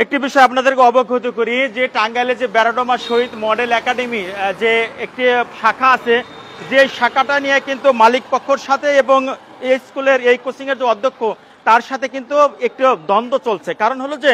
একটি বিষয় আপনাদেরকে অবগত করি যে টাঙ্গাইলে যে ব্যারোডোমা শহীদ মডেল একাডেমি যে একটি শাখা আছে, যে শাখাটা নিয়ে কিন্তু মালিক পক্ষের সাথে এবং এই স্কুলের এই কোচিং এর যে অধ্যক্ষ তার সাথে কিন্তু একটি দ্বন্দ্ব চলছে। কারণ হলো যে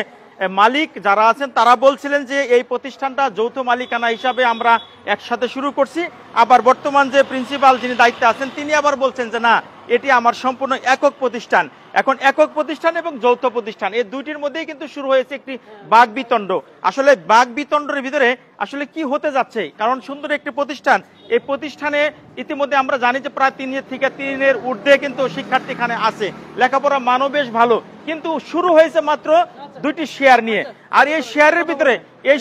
মালিক যারা আছেন তারা বলছিলেন যে এই প্রতিষ্ঠানটা যৌথ মালিকানা হিসাবে আমরা একসাথে শুরু করছি, আবার বর্তমান যে প্রিন্সিপাল যিনি দায়িত্বে আছেন তিনি আবার বলছেন যে না, এটি আমার সম্পূর্ণ একক প্রতিষ্ঠান। এখন একক প্রতিষ্ঠান এবং যৌথ প্রতিষ্ঠান এই দুইটির মধ্যেই কিন্তু শুরু হয়েছে একটি বাকবিতণ্ড। আসলে বাকবিতণ্ডের ভিতরে আসলে কি হতে যাচ্ছে, কারণ সুন্দর একটি প্রতিষ্ঠান, এই প্রতিষ্ঠানে ইতিমধ্যে আমরা জানি যে প্রায় 3 থেকে 3 ঊর্ধ্বে কিন্তু শিক্ষার্থী এখানে আছে, লেখাপড়া মানও বেশ ভালো, কিন্তু শুরু হয়েছে মাত্র 2টি শেয়ার নিয়ে। আর এই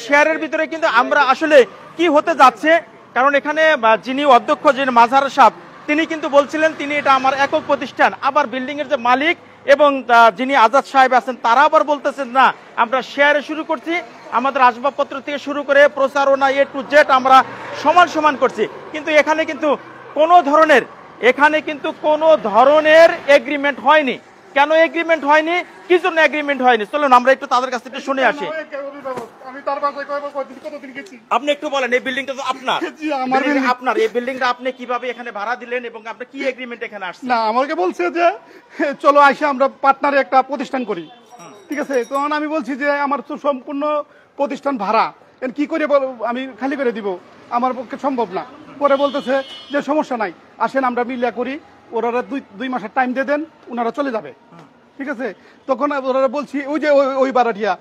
শেয়ারের ভিতরে কিন্তু আমরা আসলে কি হতে যাচ্ছে, কারণ এখানে যিনি অধ্যক্ষ যিনি মাজার সাহেব তিনি কিন্তু বলছিলেন তিনি এটা আমার একক প্রতিষ্ঠান, আবার বিল্ডিং এর যে মালিক এবং যিনি আজাদ সাহেব আছেন তারা আবার বলতেছেন না আমরা শেয়ারে শুরু করছি, আমাদের আসবাবপত্র থেকে শুরু করে প্রচারণা A to Z আমরা সমান করছি। কিন্তু এখানে কিন্তু কোনো ধরনের এগ্রিমেন্ট হয়নি। কেন এগ্রিমেন্ট হয়নি, কি জন্য এগ্রিমেন্ট হয়নি, চলুন আমরা একটু তাদের কাছ থেকে শুনে আসি। আপনি একটু বলেন, এই বিল্ডিংটা তো আপনার এই বিল্ডিংটা আপনি কিভাবে এখানে ভাড়া দিলেন এবং আপনি কি এগ্রিমেন্ট এখানে আসছেন? না, আমাকে বলছে যে চলো আইসা আমরা পার্টনারে একটা প্রতিষ্ঠান করি, ঠিক আছে। তখন আমি বলছি যে আমার তো সম্পূর্ণ প্রতিষ্ঠান ভাড়া, কি করে আমি খালি করে দিব, আমার পক্ষে সম্ভব না। পরে বলতেছে যে সমস্যা নাই, আসেন আমরা মিলিয়া করি, ওনারা 2 মাসের টাইম দিয়ে দেন, ওনারা চলে যাবে, ঠিক আছে। তখন ওনারা বলছি ওই যে ওই বাড়াটিয়া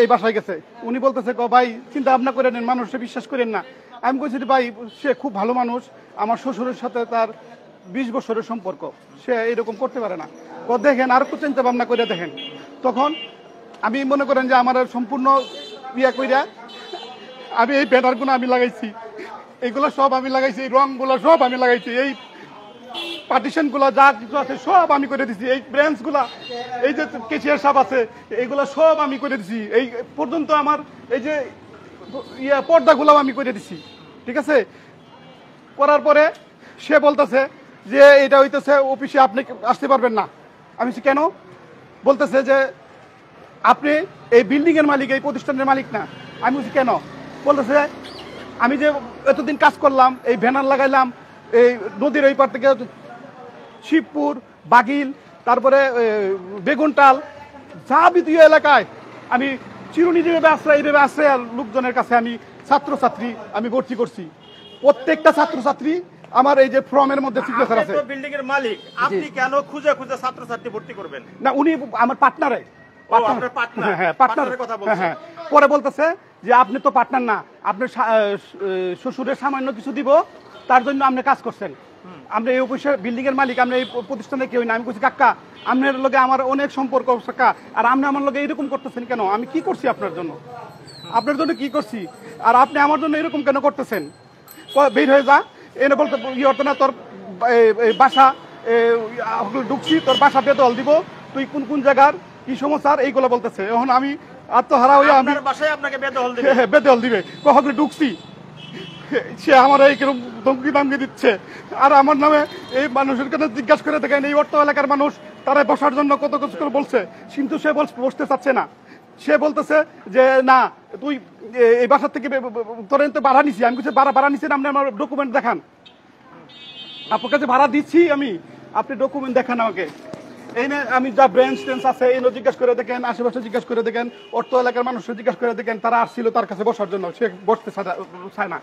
এই বাসায় গেছে, উনি বলতেছে ভাই চিন্তা ভাবনা করে নেন, মানুষকে বিশ্বাস করেন না। আমি বলছি ভাই সে খুব ভালো মানুষ, আমার শ্বশুরের সাথে তার 20 বছরের সম্পর্ক, সে এরকম করতে পারে না, দেখেন আর একটু চিন্তা ভাবনা করে দেখেন। তখন আমি মনে করেন যে আমার সম্পূর্ণ ইয়া কইরা আমি এই ব্যানারগুলো আমি লাগাইছি, এইগুলো সব আমি লাগাইছি, এই রংগুলো সব আমি লাগাইছি, এই পার্টিশনগুলো যা কিছু আছে সব আমি করে দিছি, এই ব্রাঞ্চগুলা, এই যে কেশিয়ার সাহেব আছে এইগুলা সব আমি করে দিছি, এই পর্যন্ত আমার এই যে পর্দাগুলাও আমি করে দিছি, ঠিক আছে। করার পরে সে বলতেছে যে এটা হইতেছে অফিসে আপনি আসতে পারবেন না। আমি কেন, বলতেছে যে আপনি এই বিল্ডিং এর মালিক, এই প্রতিষ্ঠানের মালিক না। আমি বলছি কেন, বলতেছে আমি যে এতদিন কাজ করলাম, এই ব্যানার লাগাইলাম, এই নদীর ওই পার থেকে শিবপুর, বাগিল, তারপরে বেগুনটাল, যাবতীয় এলাকায় আমি চিরুনি যেভাবে আশ্রয় লোকজনের কাছে আমি ছাত্রছাত্রী আমি ভর্তি করছি। প্রত্যেকটা ছাত্রছাত্রী আমার এই যে ফর্মের মধ্যে সিগনেচার আছে। বিল্ডিং এর মালিক, আপনি কেন খুঁজে ছাত্রছাত্রী ভর্তি করবেন? না, উনি আমার পার্টনারে, পরে বলতেছে যে আপনি তো পার্টনার না, আপনার শ্বশুরের সামান্য কিছু দিব তার জন্য আপনি কাজ করছেন, আমরা এই অফিসের বিল্ডিং এর মালিক, আমরা এই প্রতিষ্ঠানে কেউ না। আমি বলছি কাকা আপনার লগে আমার অনেক সম্পর্ক কাকা, আর আপনি আমার লগে এরকম করতেছেন কেন, আমি কি করছি আপনার জন্য কি করছি, আর আপনি আমার জন্য এরকম কেন করতেছেন, বের হয়ে যা, এনে বলতে ইয়ে না তোর বাসা ঢুকছি, তোর বাসা বেদল দিব, তুই কোন জায়গার কি সমস্যা এইগুলো বলতেছে। এখন আমি আত্মহারা হয়ে আমি বাসায় আপনাকে বেদল দিবে কখন ঢুকছি, সে আমার এইরকম ধমকি দিচ্ছে। আর আমার নামে এই মানুষের কাছে জিজ্ঞাসা করে দেখেন, এই অর্থ এলাকার মানুষ তারা বসার জন্য কত কিছু করে বলছে, কিন্তু সে বসতে চাচ্ছে না। সে বলতেছে যে না তুই এই বাসার থেকে তোর ভাড়া নিছি। আমি কিছু ভাড়া নিছি না, আপনি আমার ডকুমেন্ট দেখান, আপনার কাছে ভাড়া দিচ্ছি আমি, আপনি ডকুমেন্ট দেখান আমাকে। এই না আমি যা ব্রেঞ্চ টেন্স আছে এই জিজ্ঞাসা করে দেখেন, আশেপাশে জিজ্ঞাসা করে দেখেন, অর্থ এলাকার মানুষের জিজ্ঞাসা করে দেখেন, তারা আসছিল তার কাছে বসার জন্য, সে বসতে চায় না।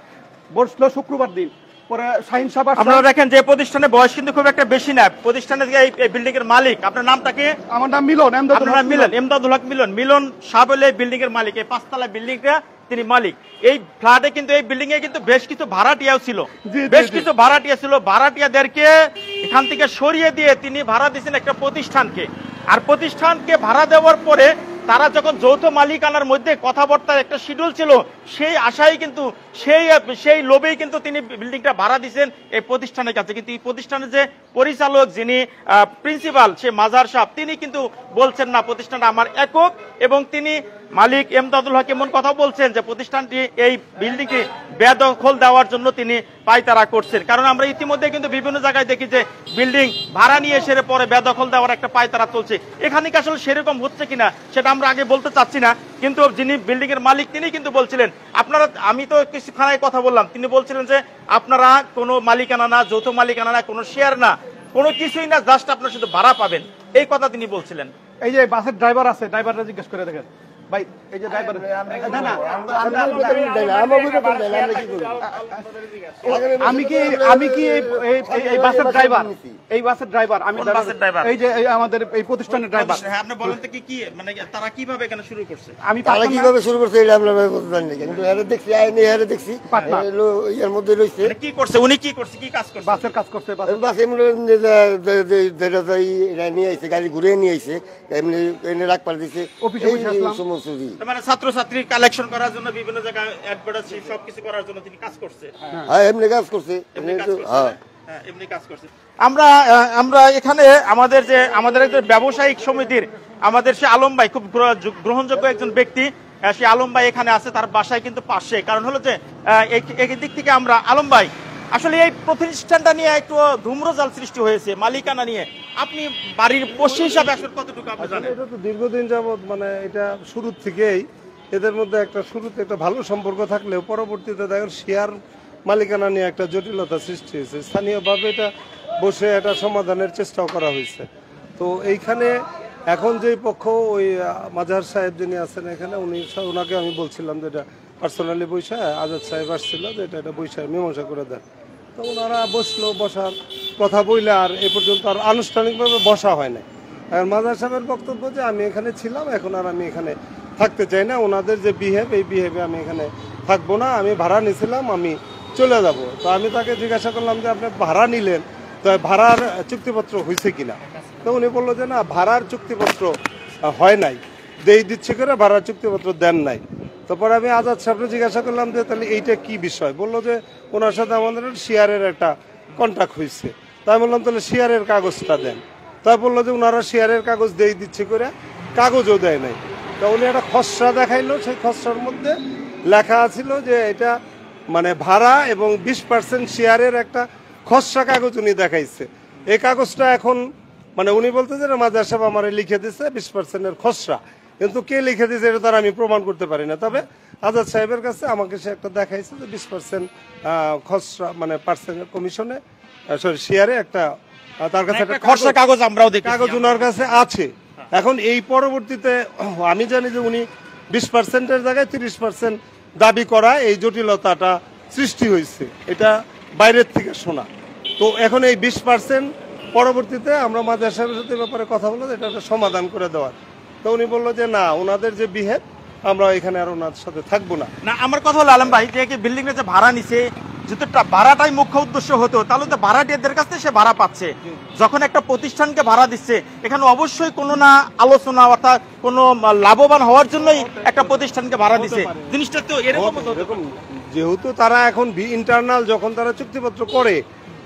বসলো শুক্রবার দিন, পরে শাহিন সাহেব আপনারা দেখেন যে প্রতিষ্ঠানের বয়স কিন্তু খুব একটা বেশি না, প্রতিষ্ঠানের এই বিল্ডিং এর মালিক, আপনার নামটা কি? আমার নাম মিলন, এমদাদুল হক মিলন সাহেব হলে বিল্ডিং এর মালিক, এই 5তলা বিল্ডিংটা তিনি মালিক। এই ফ্ল্যাটে কিন্তু এই বিল্ডিং এ কিন্তু বেশ কিছু ভাড়াটিয়াও ছিল, ভাড়াটিয়াদেরকে এখান থেকে সরিয়ে দিয়ে তিনি ভাড়া দিয়েছেন একটা প্রতিষ্ঠানকে। আর প্রতিষ্ঠানকে ভাড়া দেওয়ার পরে তারা যখন যৌথ মালিকানার মধ্যে কথাবার্তার একটা শিডিউল ছিল, সেই আশায় কিন্তু সেই লোভেই কিন্তু তিনি বিল্ডিংটা ভাড়া দিয়েছেন এই প্রতিষ্ঠানের কাছে। কিন্তু এই প্রতিষ্ঠানের যে পরিচালক যিনি প্রিন্সিপাল সে মাজার সাহেব, তিনি কিন্তু বলছেন না প্রতিষ্ঠানটা আমার একক, এবং তিনি মালিক এমদাদুল হক এমন কথা বলছেন যে প্রতিষ্ঠানটি এই বিল্ডিংটি বেদখল দেওয়ার জন্য তিনি পায়তারা করছেন। কারণ আমরা ইতিমধ্যে কিন্তু বিভিন্ন জায়গায় দেখি যে বিল্ডিং ভাড়া নিয়ে এসে পরে বেদখল দেওয়ার একটা পায়তারা চলছে। এখানে কি আসলে সেরকম হচ্ছে কিনা সেটা আমরা আগে বলতে চাচ্ছি না, কিন্তু যিনি বিল্ডিং এর মালিক তিনি কিন্তু বলছিলেন আপনারা, আমি তো কিছুক্ষণ কথা বললাম, তিনি বলছিলেন যে আপনারা কোনো মালিকানা না, যৌথ মালিকানা না, কোনো শেয়ার না, কোনো কিছুই না, জাস্ট আপনারা শুধু ভাড়া পাবেন, এই কথা তিনি বলছিলেন। এই যে বাসের ড্রাইভার আছে, ড্রাইভাররা জিজ্ঞেস করে দেখেন ভাই, এই যে ড্রাইভার, না না আমি কি এই বাসের ড্রাইভার, এই বাসের ড্রাইভার আমি, এই যে আমাদের এই প্রতিষ্ঠানের ড্রাইভার। হ্যাঁ, আপনি বলেন তো কি মানে তারা কিভাবে এখানে শুরু করছে? আমি তারা কিভাবে শুরু করছে এটা আমরা জানি না, কিন্তু এর দেখছি আইনে এর দেখছি এর মধ্যে রয়েছে মানে কি করছে, উনি কি করছে, কি কাজ করছে? বাসের কাজ করছে, বাস এমনি নিয়ে আইছে, গাড়ি ঘুরে নিয়ে আইছে, এমনি এনে রাখ পার দিছে অফিসে বসে আসলাম। সমস্ত মানে ছাত্রছাত্রী কালেকশন করার জন্য, বিভিন্ন জায়গায় অ্যাডভার্টাইজ সবকিছু করার জন্য তিনি কাজ করছে। হ্যাঁ এমনি কাজ করছে, হ্যাঁ এমনি কাজ করছে। আমরা এখানে আমাদের একজন ব্যবসায়িক সমিতির আমাদের সে আলম ভাই, খুব গ্রহণযোগ্য একজন ব্যক্তি, সে আলম ভাই এখানে আছে, তার বাসায় কিন্তু পাশে। কারণ হলো যে এই দিক থেকে আমরা, আলম ভাই আসলে এই প্রতিষ্ঠানটা নিয়ে একটু ধূম্রজাল সৃষ্টি হয়েছে মালিকানা নিয়ে, আপনি বাড়ির পড়শি হিসাবে আসলে কতটুকু আপনি জানেন? এটা তো দীর্ঘদিন যাবত, মানে এটা শুরুর থেকেই এদের মধ্যে শুরুতে একটা ভালো সম্পর্ক থাকলেও পরবর্তীতে দেখেন শেয়ার মালিকানা নিয়ে একটা জটিলতা সৃষ্টি হয়েছে। স্থানীয়ভাবে এটা বসে একটা সমাধানের চেষ্টাও করা হয়েছে। তো এইখানে এখন যেই পক্ষ, ওই মাজার সাহেব যিনি আছেন এখানে, ওনাকে আমি বলছিলাম যে এটা পার্সোনালি বৈশা, আজাদ সাহেব আসছিল যে এটা বৈশা মীমাংসা করে দেন। তো ওনারা বসলো, বসার কথা বইলে আর এ পর্যন্ত আর আনুষ্ঠানিকভাবে বসা হয় না। আর মাজার সাহেবের বক্তব্য যে আমি এখানে ছিলাম, এখন আর আমি এখানে থাকতে চাই না, ওনাদের যে বিহেভ, এই বিহেভে আমি এখানে থাকবো না, আমি ভাড়া নিয়েছিলাম, আমি চলে যাব। তো আমি তাকে জিজ্ঞাসা করলাম যে আপনি ভাড়া নিলেন, তো ভাড়ার চুক্তিপত্র হয়েছে কিনা? তো উনি বললো যে না, ভাড়ার চুক্তিপত্র হয় নাই, দিচ্ছে করে ভাড়ার চুক্তিপত্র দেন নাই। তারপরে আমি আজাদ সাহেবকে জিজ্ঞাসা করলাম যে তাহলে এইটা কি বিষয়? বললো যে ওনার সাথে আমাদের শেয়ারের একটা কন্ট্রাক্ট হয়েছে। তাই বললাম তাহলে শেয়ারের কাগজটা দেন। তাই বললো যে ওনারা শেয়ারের কাগজ দিচ্ছে করে, কাগজও দেয় নাই। তা উনি একটা খসড়া দেখাইলো, সেই খসড়ার মধ্যে লেখা ছিল যে এটা মানে ভাড়া এবং 20% শেয়ারের একটা খসড়া কাগজ উনি দেখাইছে। এই কাগজটা এখন মানে উনি বলতে যে মাজার সাহেব আমার লিখে দিচ্ছে 20% খসড়া, কিন্তু কে লিখে দিয়েছে এটা তার আমি প্রমাণ করতে পারি না। তবে আজাদ সাহেবের কাছে আমাকে সে একটা দেখাইছে যে 20% খসড়া মানে পার্সেন্ট কমিশনে শেয়ারে একটা তার কাছে একটা খসড়া কাগজ আমরাও দেখি, কাগজ ওনার কাছে আছে। এখন এই পরবর্তীতে আমি জানি যে উনি 20%-এর জায়গায় 30% দাবি করা, এই জটিলতাটা সৃষ্টি হয়েছে, এটা বাইরের থেকে শোনা। তো এখন এই 20% পরবর্তীতে আমরা মাজার সাহেবের সাথে ব্যাপারে কথা বলবো, এটা একটা সমাধান করে দেওয়ার। তো উনি বললো যে না, ওনাদের যে বিহেভ, আমরা এখানে আর ওনার সাথে থাকবো না। না, আমার কথা হলো আলম ভাই, যে বিল্ডিং এর যে ভাড়া নিছে, যদি ভাড়াটাই মুখ্য উদ্দেশ্য হতো তাহলে তো ভাড়াটিয়াদের কাছ থেকে সে ভাড়া পাচ্ছে। যখন একটা প্রতিষ্ঠানকে ভাড়া দিচ্ছে, এখানে অবশ্যই কোনো না আলোচনা, অর্থাৎ কোনো লাভবান হওয়ার জন্যই একটা প্রতিষ্ঠানকে ভাড়া দিচ্ছে। জিনিসটা তো এরকম, যেহেতু তারা এখন ইন্টারনাল যখন তারা চুক্তিপত্র করে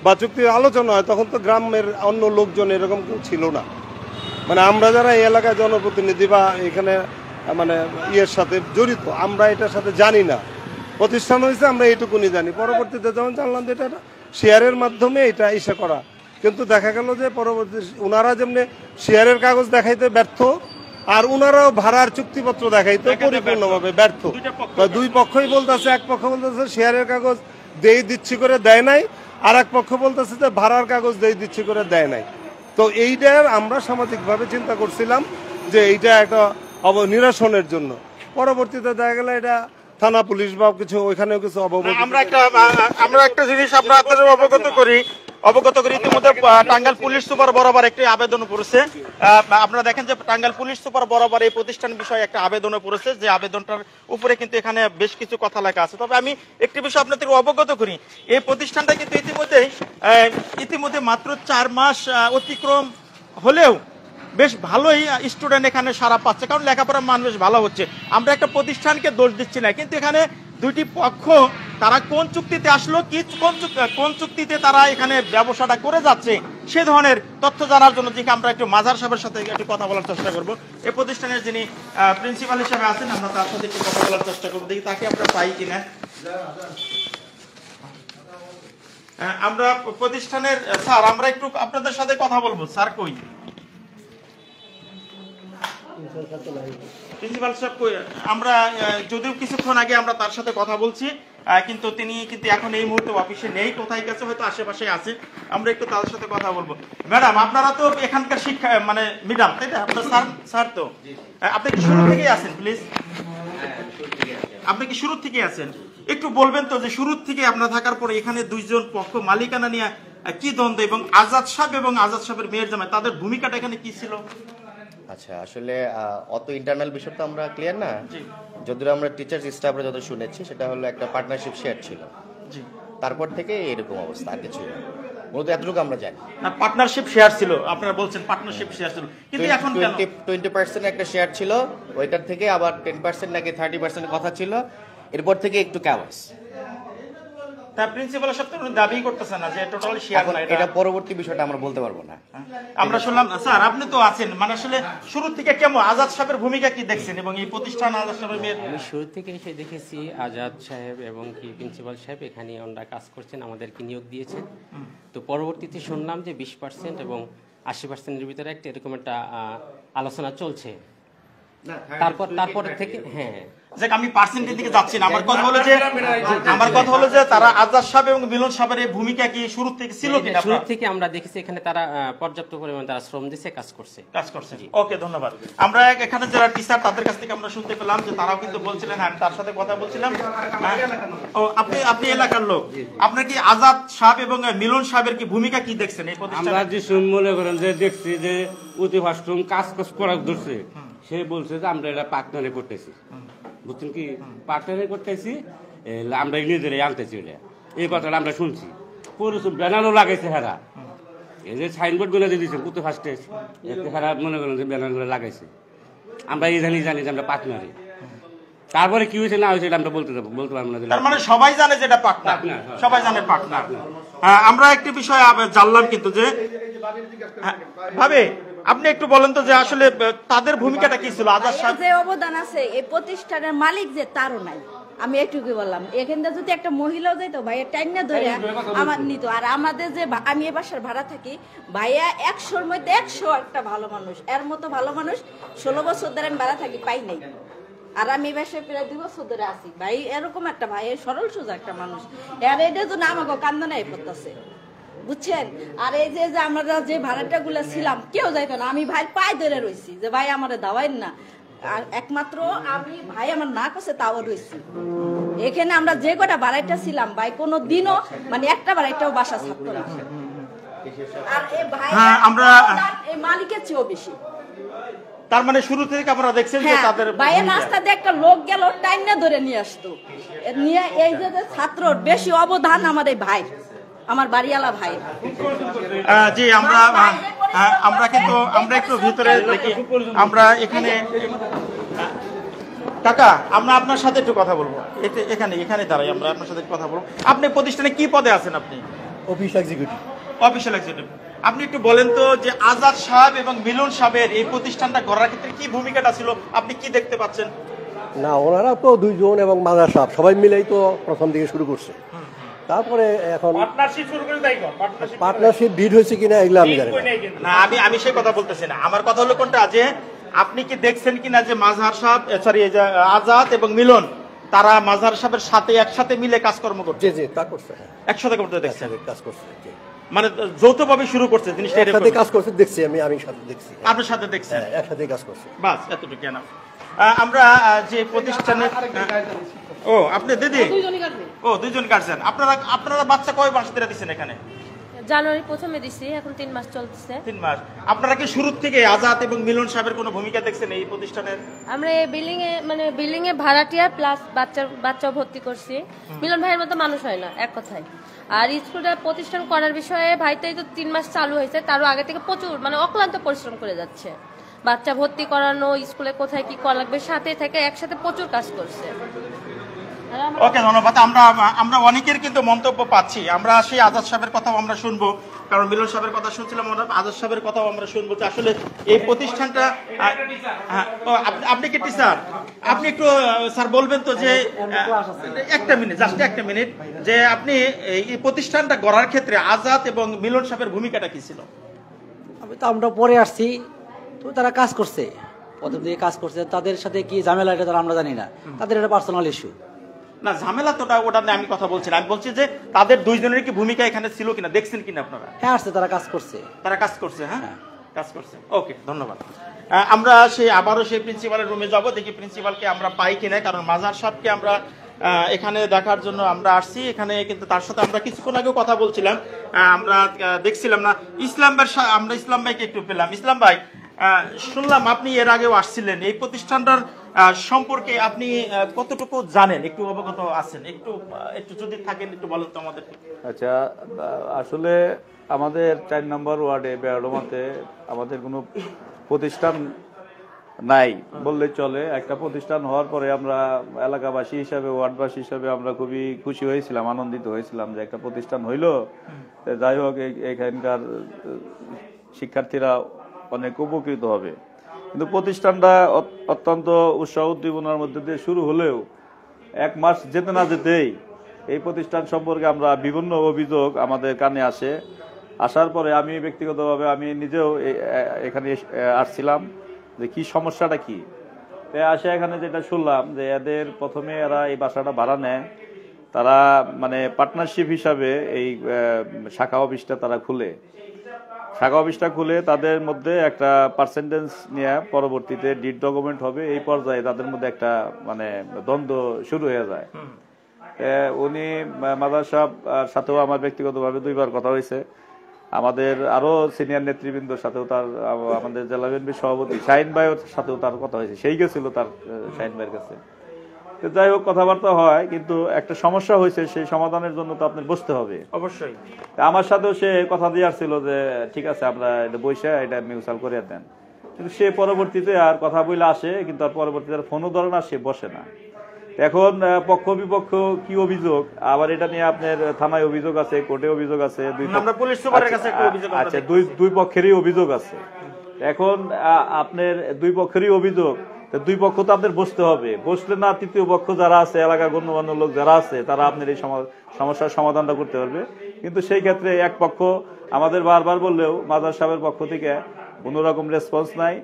বা চুক্তি আলোচনা হয়, তখন তো গ্রামের অন্য লোকজন এরকম কেউ ছিল না। মানে আমরা যারা এই এলাকায় জনপ্রতিনিধি বা এখানে মানে ইয়ের সাথে জড়িত, আমরা এটার সাথে জানি না। প্রতিষ্ঠান হয়েছে আমরা এইটুকুনি জানি। পরবর্তীতে যখন জানলাম যে এটা শেয়ারের মাধ্যমে এটা ইসে করা, কিন্তু দেখা গেল যে পরবর্তী ওনারা যেমনি শেয়ারের কাগজ দেখাইতে ব্যর্থ, আর ওনারাও ভাড়ার চুক্তিপত্র দেখাইতে পরিপূর্ণভাবে ব্যর্থ। দুই পক্ষই বলতেছে, এক পক্ষ বলতেছে শেয়ারের কাগজ দিচ্ছি করে দেয় নাই, আর এক পক্ষ বলতেছে যে ভাড়ার কাগজ দিচ্ছি করে দেয় নাই। তো এইটার আমরা সামাজিকভাবে চিন্তা করছিলাম যে এইটা একটা নিরসনের জন্য। পরবর্তীতে দেখা গেল এটা থানা পুলিশ বা কিছু ওইখানেও কিছু আমরা একটা জিনিস আপনাদের অবগত করি ইতিমধ্যে টাঙ্গাইল পুলিশ সুপার বরাবর একটি আবেদন করেছে। আপনারা দেখেন যে টাঙ্গাইল পুলিশ সুপার বরাবর এই প্রতিষ্ঠান বিষয়ে একটা আবেদন করেছে, যে আবেদনটার উপরে কিন্তু এখানে বেশ কিছু কথা লেখা আছে। তবে আমি একটি বিষয় আপনাদের অবগত করি, এই প্রতিষ্ঠানটা কিন্তু ইতিমধ্যে মাত্র 4 মাস অতিক্রম হলেও বেশ ভালোই স্টুডেন্ট এখানে সারা পাচ্ছে, কারণ লেখাপড়ার মান বেশ ভালো হচ্ছে। আমরা একটা প্রতিষ্ঠানকে দোষ দিচ্ছি না, কিন্তু এখানে দুইটি পক্ষ তারা কোন চুক্তিতে আসলো, কোন চুক্তিতে তারা এখানে ব্যবসাটা করে যাচ্ছে, সে ধরনের তথ্য জানার জন্য যে আমরা একটু মাজার সাহেবের সাথে একটু কথা বলার চেষ্টা করবো। এই প্রতিষ্ঠানের যিনি প্রিন্সিপাল হিসেবে আছেন, আমরা তার সাথে একটু কথা বলার চেষ্টা করবো, দেখি তাকে আমরা পাই কিনা। আমরা প্রতিষ্ঠানের স্যার, আমরা একটু আপনাদের সাথে কথা বলবো। স্যার কই? প্রিন্সিপাল সাহেব আমরা যদিও কিছুক্ষণ আগে আমরা তার সাথে কথা বলছি, কিন্তু তিনি কিন্তু এখন এই মুহূর্তে অফিসে নেই, কোথায় গেছে হয়তো আশেপাশে আছে, আমরা একটু তাদের সাথে কথা বলবো। ম্যাডাম, আপনারা তো এখানকার শিক্ষা মানে ম্যাডাম, তাই না? আপনার স্যার তো আপনি কি শুরু থেকেই আছেন? প্লিজ, আপনি কি শুরু থেকে আছেন? একটু বলবেন তো যে শুরু থেকে আপনার থাকার পরে এখানে দুইজন পক্ষ মালিকানা নিয়ে কি দ্বন্দ্ব, এবং আজাদ সাহেব এবং আজাদ সাহেবের মেয়ের জামাই তাদের ভূমিকাটা এখানে কি ছিল? আচ্ছা, আসলে অত ইন্টারনাল বিষয় তো আমরা ক্লিয়ার না। যদিও আমরা টিচার্স স্টাফরা যত শুনেছি সেটা হলো একটা পার্টনারশিপ শেয়ার ছিল, তারপর থেকে এরকম অবস্থা, আর কিছু না। মূলত এতটুকু আমরা জানি। না, পার্টনারশিপ শেয়ার ছিল, আপনারা বলছেন পার্টনারশিপ শেয়ার ছিল, কিন্তু এখন কেন 20% একটা শেয়ার ছিল, ওইটার থেকে আবার 10% নাকি 30% কথা ছিল, এরপর থেকে একটু ক্যাওয়াস। তা প্রিন্সিপাল সাহেব তো দাবি করতেছেন না যে টোটালি শেয়ার না, এটা পরবর্তী বিষয়টা আমরা বলতে পারবো না। আমরা শুনলাম। স্যার, আপনি তো আছেন, মানে আসলে শুরু থেকে কেমন আজাদ সাহেবের ভূমিকা কি দেখছেন, এবং এই প্রতিষ্ঠান আজাদ সাহেবের মেয়ের? আমি শুরু থেকে এসে দেখেছি আজাদ সাহেব এবং কি প্রিন্সিপাল সাহেব এখানে ওনারা কাজ করছেন, আমাদেরকে নিয়োগ দিয়েছেন। তো পরবর্তীতে শুনলাম যে 20% এবং 80%-এর ভিতরে একটা এরকম একটা আলোচনা চলছে। তারপর থেকে যাক, আমি পার্সেন্টের দিকে যাচ্ছি না, আমার কথা হলো যে তারা আজাদ সাহেব এবং মিলন সাহেবের এই ভূমিকা কি শুরু থেকে ছিল কিনা? শুরু থেকে আমরা দেখেছি এখানে তারা পর্যাপ্ত পরিমাণে তারা শ্রম দিয়েছে, কাজ করছে। ওকে, ধন্যবাদ। আমরা এখানে যারা টিচার তাদের কাছ থেকে আমরা শুনতে পেলাম যে তারাও কিন্তু বলছিলেন, হ্যাঁ তার সাথে কথা বলছিলাম। ও, আপনি এলাকার লোক, আপনার কি আজাদ সাহেব এবং মিলন সাহেবের কি ভূমিকা কি দেখছেন এই প্রতিষ্ঠানে? আমরা যে মনে করেন যে দেখছি যে অতি ভাষ্টম কাজ করার ধরছে, সে বলছে যে আমরা এটা পার্টনারে করতেছি, বুঝছেন কি, পার্টনারে করতেছি, আমরা নিজেরাই আনতেছি, এটা এই কথাটা আমরা শুনছি। পরিশ্রম ব্যানারও লাগাইছে হেরা, এই যে সাইনবোর্ড গুলো দিয়ে দিচ্ছে পুঁতে ফার্স্টে, হেরা মনে করেন যে ব্যানার গুলো লাগাইছে। আমরা এই জানি যে আমরা পার্টনারে, তারপরে কি হয়েছে না হয়েছে আমরা বলতে পারবো না। তার মানে সবাই জানে যে এটা পার্টনার, সবাই জানে পার্টনার। আমরা একটি বিষয় জানলাম কিন্তু যে ভাবে আপনি একটু বলেন তো যে আসলে তাদের ভূমিকাটা কি ছিল? আজাদ সাহেব যে অবদান আছে এই প্রতিষ্ঠানের মালিক যে তারও নাই, আমি একটুকুই বললাম। এখানটা যদি একটা মহিলাও যাইতো ভাইয়া টাইনা ধরে আমার নিত। আর আমাদের যে আমি এ বাসার ভাড়া থাকি, ভাইয়া 100-র মধ্যে 100 একটা ভালো মানুষ, এর মতো ভালো মানুষ 16 বছর ধরে আমি ভাড়া থাকি পাই নাই। আর আমি এই বাসায় প্রায় 2 বছর ধরে আছি। ভাই এরকম একটা ভাই, সরল সোজা একটা মানুষ, আর এটার জন্য আমাকে কান্দনায় পড়তেছে, বুঝছেন। আর এই যে আমরা যে ভাড়াটা গুলা ছিলাম কেউ যাইতো না, আমি ভাই পায়ে ধরে রয়েছি যে ভাই আমার দাওয়াইন না, আর একমাত্র আমি ভাই আমার না করছে তাও রয়েছি এখানে। আমরা যে কটা ভাড়াইটা ছিলাম ভাই কোনো দিনও মানে একটা ভাড়াইটাও বাসা ছাড়তো না। আর এই ভাই আমরা এই মালিকের চেয়েও বেশি। তার মানে শুরু থেকে আপনারা দেখছেন যে তাদের ভাইয়ের রাস্তা দিয়ে একটা লোক গেল টাইনা ধরে নিয়ে আসতো, নিয়ে এই যে ছাত্রর বেশি অবদান আমার এই ভাই, আমার বাড়িওয়ালা ভাই। জি, আমরা কিন্তু আমরা একটু ভিতরে দেখি। আমরা এখানে কাকা, আমরা আপনার সাথে একটু কথা বলবো, এখানে দাঁড়াই, আমরা আপনার সাথে কথা বলবো। আপনি প্রতিষ্ঠানে কি পদে আছেন? আপনি অফিশিয়াল এক্সিকিউটিভ। আপনি একটু বলেন তো যে আজাদ সাহেব এবং মিলন সাহেবের এই প্রতিষ্ঠানটা গড়ার ক্ষেত্রে কি ভূমিকাটা ছিল, আপনি কি দেখতে পাচ্ছেন? না, ওনারা তো দুইজন এবং মাদার সাহেব সবাই মিলেই তো প্রথম দিকে শুরু করছে, তারপরে এখন পার্টনারশিপ বিড হয়েছে কিনা এগুলো আমি জানি না। আমি সেই কথা বলতেছি না, আমার কথা হলো কোনটা যে আপনি কি দেখছেন কিনা যে মাঝহার সাহেব আজাদ এবং মিলন তারা মাঝহার সাহেবের সাথে একসাথে মিলে কাজকর্ম করছে? জি তা করছে, একসাথে করতে দেখছেন, কাজ করছে, মানে যৌথভাবে শুরু করছে জিনিসটা, একসাথে কাজ করছে দেখছি, আমি সাথে দেখছি, আপনার সাথে দেখছেন, একসাথে কাজ করছে, বাস এতটুকু না। আমরা যে প্রতিষ্ঠানে ও আপনি দিদি দুইজন কাটছেন, আপনারা বাচ্চা কয় মাস ধরে দিচ্ছেন এখানে? জানুয়ারি প্রথমে দিছি, এখন 3 মাস চলতেছে। 3 মাস। আপনারা কি শুরু থেকে আজাদ এবং মিলন সাহেবের কোনো ভূমিকা দেখছেন এই প্রতিষ্ঠানের? আমরা এই বিল্ডিং এ ভাড়াটিয়া প্লাস বাচ্চাও ভর্তি করছি। মিলন ভাইয়ের মতো মানুষ হয় না, এক কথায়। আর স্কুলটা প্রতিষ্ঠান করার বিষয়ে ভাইটাই তো 3 মাস চালু হয়েছে, তারও আগে থেকে প্রচুর মানে অক্লান্ত পরিশ্রম করে যাচ্ছে। বাচ্চা ভর্তি করানো, স্কুলে কোথায় কি করা লাগবে সাথে থেকে একসাথে প্রচুর কাজ করছে। ওকে, ধন্যবাদ। আমরা অনেকের কিন্তু মন্তব্য পাচ্ছি, আমরা সেই আজাদ সাহেবের কথাও আমরা শুনবো, কারণ মিলন সাহেবের কথা শুনছিলাম, আজাদ সাহেবের কথাও আমরা শুনবো যে আসলে এই প্রতিষ্ঠানটা। আপনি কি টিচার? আপনি একটু স্যার বলবেন তো যে একটা মিনিট যে আপনি এই প্রতিষ্ঠানটা গড়ার ক্ষেত্রে আজাদ এবং মিলন সাহেবের ভূমিকাটা কি ছিল? আমরা পরে আসছি তো তারা কাজ করছে, প্রথম দিকে কাজ করছে, তাদের সাথে কি ঝামেলা এটা তারা আমরা জানি না, তাদের এটা পার্সোনাল ইস্যু। না ঝামেলা তো ওটা নিয়ে আমি কথা বলছি না, আমি বলছি যে তাদের দুইজনের কি ভূমিকা এখানে ছিল কিনা, দেখছেন কিনা আপনারা? হ্যাঁ আসছে, তারা কাজ করছে, তারা কাজ করছে। হ্যাঁ কাজ করছে, ওকে ধন্যবাদ। আমরা আবারও সেই প্রিন্সিপালের রুমে যাব, দেখি প্রিন্সিপালকে আমরা পাই কিনা, কারণ মাজার সাহেবকে আমরা এখানে দেখার জন্য আমরা আসছি। এখানে কিন্তু তার সাথে আমরা কিছুক্ষণ আগেও কথা বলছিলাম, আমরা দেখছিলাম না ইসলাম ভাই, আমরা ইসলাম ভাইকে একটু পেলাম। ইসলাম ভাই, শুনলাম আপনি এর আগেও আসছিলেন, এই প্রতিষ্ঠানটার সম্পর্কে আপনি কতটুকু জানেন, একটু অবগত আছেন? একটু যদি থাকেন একটু বলেন তো আমাদের। আচ্ছা, আসলে আমাদের 4 নম্বর ওয়ার্ডে বেড়াডোমাতে আমাদের কোনো প্রতিষ্ঠান নাই বললেই চলে। একটা প্রতিষ্ঠান হওয়ার পরে আমরা এলাকাবাসী হিসাবে, ওয়ার্ডবাসী হিসাবে আমরা খুবই খুশি হয়েছিলাম, আনন্দিত হয়েছিলাম যে একটা প্রতিষ্ঠান হইলো। যাই হোক, এখানকার শিক্ষার্থীরা অনেক উপকৃত হবে। কিন্তু প্রতিষ্ঠানটা অত্যন্ত উৎসাহ উদ্দীপনার মধ্যে দিয়ে শুরু হলেও 1 মাস যেতে না যেতেই এই প্রতিষ্ঠান সম্পর্কে আমরা বিভিন্ন অভিযোগ আমাদের কানে আসে। আসার পরে আমি ব্যক্তিগতভাবে আমি নিজেও এখানে আসছিলাম যে কি সমস্যাটা কি। আসে এখানে যেটা শুনলাম যে এদের প্রথমে এরা এই বাসাটা ভাড়া নেয়, তারা মানে পার্টনারশিপ হিসাবে এই শাখা অফিসটা তারা খুলে, শাখা অফিসটা খুলে তাদের মধ্যে একটা পার্সেন্টেজ নিয়ে পরবর্তীতে ডিড ডকুমেন্ট হবে, এই পর্যায়ে তাদের মধ্যে একটা মানে দ্বন্দ্ব শুরু হয়ে যায়। উনি মাদার সাহেব সাথেও আমার ব্যক্তিগতভাবে 2বার কথা হয়েছে, আমাদের আরো সিনিয়র নেতৃবৃন্দর সাথেও, তার আমাদের জেলা বিএনপির সভাপতি শাহিন ভাইয়ের সাথেও তার কথা হয়েছে, সেই গেছিল তার শাহিন ভাইয়ের কাছে। যাই হোক, কথাবার্তা হয়, কিন্তু একটা সমস্যা হয়েছে, সেই সমাধানের জন্য তো আপনার বসতে হবে অবশ্যই। আমার সাথেও সে কথা দিয়ে আসছিল যে ঠিক আছে আমরা এটা বসে এটা মিউচুয়াল করে দেন, কিন্তু সে পরবর্তীতে আর কথা বলে আসে, কিন্তু আর পরবর্তীতে ফোনও ধরে না, সে বসে না। এখন পক্ষ বিপক্ষ কি অভিযোগ, আবার এটা নিয়ে আপনার থানায় অভিযোগ আছে, কোর্টে অভিযোগ আছে, আচ্ছা দুই পক্ষেরই অভিযোগ আছে। এখন আপনার 2 পক্ষেরই অভিযোগ, 2 পক্ষ তো আপনাদের বসতে হবে, বসলে না 3য় পক্ষ যারা আছে, এলাকার গণ্যমান্য লোক যারা আছে, তারা আপনার এই সমস্যার সমাধানটা করতে পারবে। কিন্তু সেই ক্ষেত্রে এক পক্ষ আমাদের বারবার বললেও মাজার সাহেবের পক্ষ থেকে কোনো রকম রেসপন্স নাই।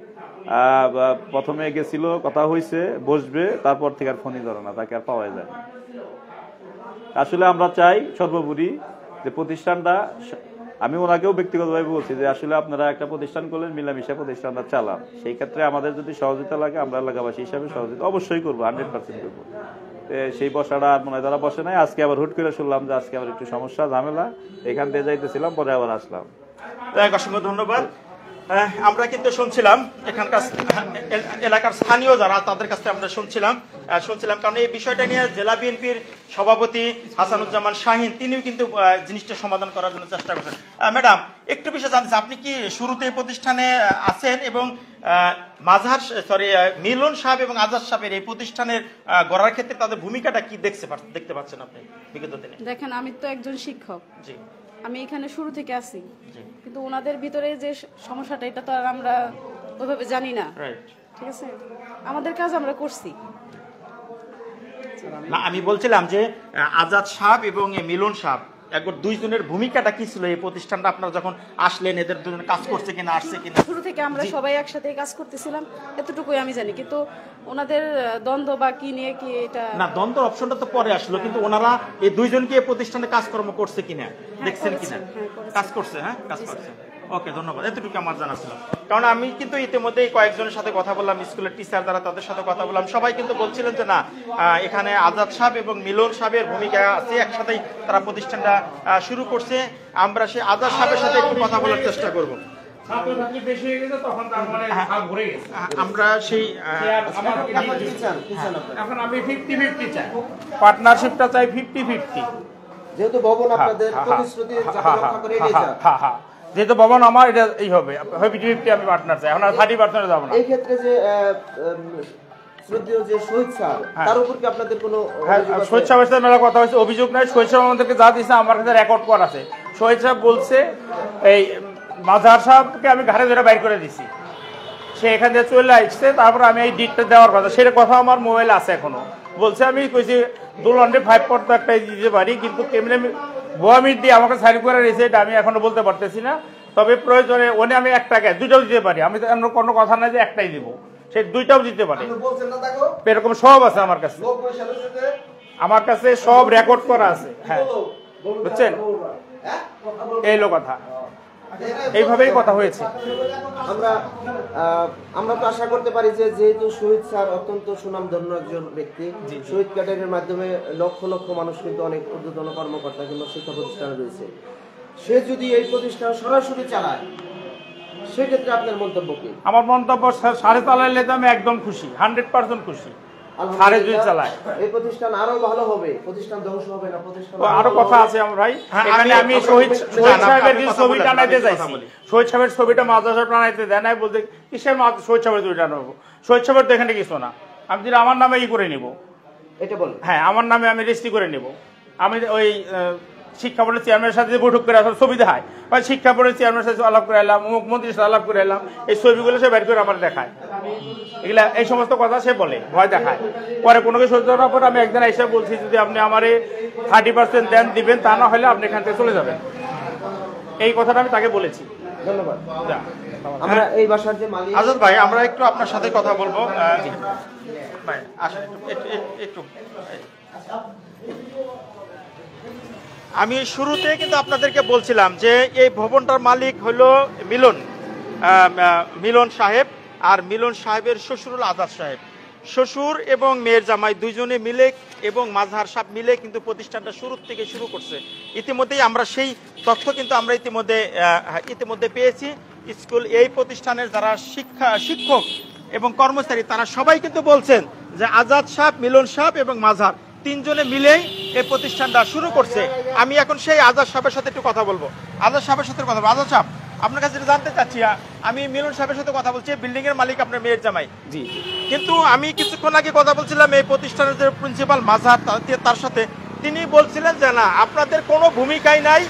প্রথমে গেছিল, কথা হয়েছে, বসবে, তারপর থেকে আর ফোনই ধরে না, তাকে আর পাওয়া যায় না। আসলে আমরা চাই সর্বোপরি যে প্রতিষ্ঠানটা, আমি ওনাকেও ব্যক্তিগতভাবে বলছি যে আসলে আপনারা একটা প্রতিষ্ঠান করলেন, মিলামিশা প্রতিষ্ঠানটা চালান, সেই ক্ষেত্রে আমাদের যদি সহযোগিতা লাগে আমরা এলাকাবাসী হিসাবে সহযোগিতা অবশ্যই করবো, 100% করবো। সেই বসাটা আর মনে হয় তারা বসে নাই। আজকে আবার হুট করে শুনলাম যে আজকে আবার একটু সমস্যা ঝামেলা, এখান দিয়ে যাইতেছিলাম, পরে আবার আসলাম। অসংখ্য ধন্যবাদ। আমরা কিন্তু শুনছিলাম এখানকার এলাকার স্থানীয় যারা, তাদের কাছে আমরা শুনছিলাম, কারণ এই বিষয়টা নিয়ে জেলা বিএনপির সভাপতি হাসানুজ্জামান শাহিন তিনিও কিন্তু জিনিসটা সমাধান করার জন্য চেষ্টা করছেন। ম্যাডাম, একটু বিষয় জানতে, আপনি কি শুরুতে এই প্রতিষ্ঠানে আছেন এবং মিলন সাহেব এবং আজাদ সাহেবের এই প্রতিষ্ঠানের গড়ার ক্ষেত্রে তাদের ভূমিকাটা কি দেখতে পাচ্ছেন আপনি বিগত দিনে? দেখেন, আমি তো একজন শিক্ষক, জি, আমি এখানে শুরু থেকে আছি, কিন্তু ওনাদের ভিতরে যে সমস্যাটা এটা তো আর আমরা ওইভাবে জানি না, ঠিক আছে? আমাদের কাজ আমরা করছি। না, আমি বলছিলাম যে আজাদ সাহেব এবং মিলন সাহেব একবার দুইজনের ভূমিকাটা কি ছিল এই প্রতিষ্ঠানটা, আপনারা যখন আসলেন এদের দুজন কাজ করছে কিনা, আসছে কিনা? শুরু থেকে আমরা সবাই একসাথে কাজ করতেছিলাম, এতটুকুই আমি জানি। কিন্তু ওনাদের দ্বন্দ্ব বা কি নিয়ে কি, এটা না, দ্বন্দ্ব অপশনটা তো পরে আসলো, কিন্তু ওনারা এই দুইজনকে এই প্রতিষ্ঠানে কাজকর্ম করছে কিনা, দেখছেন কিনা? কাজ করছে, হ্যাঁ কাজ করছে। ওকে, ধন্যবাদ। এতটুকু আমার জানা ছিল, কারণ আমি কিন্তু ইতিমধ্যে কয়েকজনের সাথে কথা বললাম, স্কুলের টিচার যারা, তাদের সাথে কথা বললাম, সবাই কিন্তু বলছিলেন যে না, এখানে আজাদ সাহেব এবং মিলন সাহেবের ভূমিকা আছে, একসাথেই তারা প্রতিষ্ঠানটা শুরু করছে। আমরা সেই আজাদ সাহেবের সাথে একটু কথা বলার চেষ্টা করব। আমরা সেই এখন আমি 50-50 চাই, পার্টনারশিপটা চাই 50-50, যেহেতু ভবন আপনাদের প্রতিশ্রুতি রক্ষা করে নিয়েছে, যেহেতু ভবন আমার, এটা এই হবে 50-50, আমি পার্টনার চাই, এখন আর 30% যাব না। এই ক্ষেত্রে যে শ্রদ্ধেয় যে শহীদ স্যার, তার উপর কি আপনাদের কোনো শহীদ সাহেবের সাথে মেলা কথা হয়েছে? অভিযোগ নাই, শহীদ সাহেব আমাদেরকে যা দিয়েছে আমার কাছে রেকর্ড করা আছে। শহীদ সাহেব বলছে এই মাজার সাহেবকে আমি ঘাড়ে ধরে বাইর করে দিছি, সে এখান থেকে চলে আসছে, তারপর আমি এই ডিটটা দেওয়ার কথা, সেটা কথা আমার মোবাইলে আছে এখনো। বলছে আমি কইছি 205 তো একটাই দিতে পারি, কিন্তু কেমনে ভুয়া মিট দিয়ে আমাকে সাইন করে রেখেছে এটা আমি এখনো বলতে পারতেছি না। তবে প্রয়োজনে আমি 1 টাকায় 2টাও দিতে পারি, আমি কোনো কথা নাই যে একটাই দিব, সে 2টাও দিতে পারে, আপনি বলছেন না দেখো এরকম সব আছে আমার কাছে, লোক বৈশাখের সাথে আমার কাছে সব রেকর্ড করা আছে। হ্যাঁ বুঝছেন, এই লো কথা, এইভাবেই কথা হয়েছে। আমরা তো আশা করতে পারি যে যেহেতু শহীদ স্যার অত্যন্ত সুনামধন্য একজন ব্যক্তি, শহীদ ক্যাডারের মাধ্যমে লক্ষ লক্ষ মানুষ কিন্তু অনেক ঊর্ধ্বতন কর্মকর্তা কিংবা শিক্ষা প্রতিষ্ঠানে রয়েছে, সে যদি এই প্রতিষ্ঠান সরাসরি চালায় সেক্ষেত্রে আপনার মন্তব্য কি? আমার মন্তব্য, সাড়ে চালাইলে তো আমি একদম খুশি, 100% খুশি। সাড়ে যদি চালায় এই প্রতিষ্ঠান আরো ভালো হবে, প্রতিষ্ঠান ধ্বংস হবে না, প্রতিষ্ঠান আরো কথা আছে আমার ভাই। এখানে আমি শহীদ সাহেবের যে ছবিটা টানাইতে চাইছি, শহীদ সাহেবের ছবিটা মাদ্রাসা টানাইতে দেয় নাই, বলতে কিসের শহীদ সাহেবের ছবি টানাবো, শহীদ সাহেবের তো এখানে কিছু না, আমি যদি আমার নামে করে নিব, এটা বল, হ্যাঁ আমার নামে আমি রেজিস্ট্রি করে নিব। আমি ওই শিক্ষা বোর্ডের চেয়ারম্যানের সাথে বৈঠক করে আসলে ছবি দেখায়, বা শিক্ষা বোর্ডের চেয়ারম্যানের সাথে আলাপ করে এলাম, অমুক মন্ত্রীর সাথে আলাপ করে এলাম, এই ছবিগুলো সে বের করে আমার দেখায়, এগুলা এই সমস্ত কথা সে বলে, ভয় দেখায়। পরে কোনো কিছু সহ্য করার পর আমি একদিন এসে বলছি, যদি আপনি আমারে 30% দেন দিবেন, তা না হলে আপনি এখান থেকে চলে যাবেন, এই কথাটা আমি তাকে বলেছি। ধন্যবাদ। আমরা এই বাসার যে মালিক আজাদ ভাই, আমরা একটু আপনার সাথে কথা বলবো। ভাই আসেন একটু। আমি শুরুতে কিন্তু আপনাদেরকে বলছিলাম যে এই ভবনটার মালিক হলো মিলন সাহেব, আর মিলন সাহেবের শ্বশুর হলো আজাদ সাহেব। শ্বশুর এবং মেয়ের জামাই দুইজনে মিলে এবং মাঝহার সাহেব মিলে কিন্তু প্রতিষ্ঠানটা শুরু থেকে শুরু করছে। ইতিমধ্যেই আমরা সেই তথ্য কিন্তু আমরা ইতিমধ্যে পেয়েছি। স্কুল এই প্রতিষ্ঠানের যারা শিক্ষক এবং কর্মচারী তারা সবাই কিন্তু বলছেন যে আজাদ সাহেব, মিলন সাহেব এবং মাঝহার তিনজনে মিলেই এই প্রতিষ্ঠানটা শুরু করছে। আমি এখন সেই আজাদ সাহেবের সাথে একটু কথা বলবো। আজাদ সাহেবের সাথে কথা বলবো। আজাদ সাহেব, আপনার কাছে জানতে চাচ্ছি, আমি মিলন সাহেবের সাথে কথা বলছি, বিল্ডিং এর মালিক আপনার মেয়ের জামাই। জি। কিন্তু আমি কিছুক্ষণ আগে কথা বলছিলাম এই প্রতিষ্ঠানের যে প্রিন্সিপাল মাঝহার, তার সাথে তিনি বলছিলেন যে না, আপনাদের কোনো ভূমিকাই নাই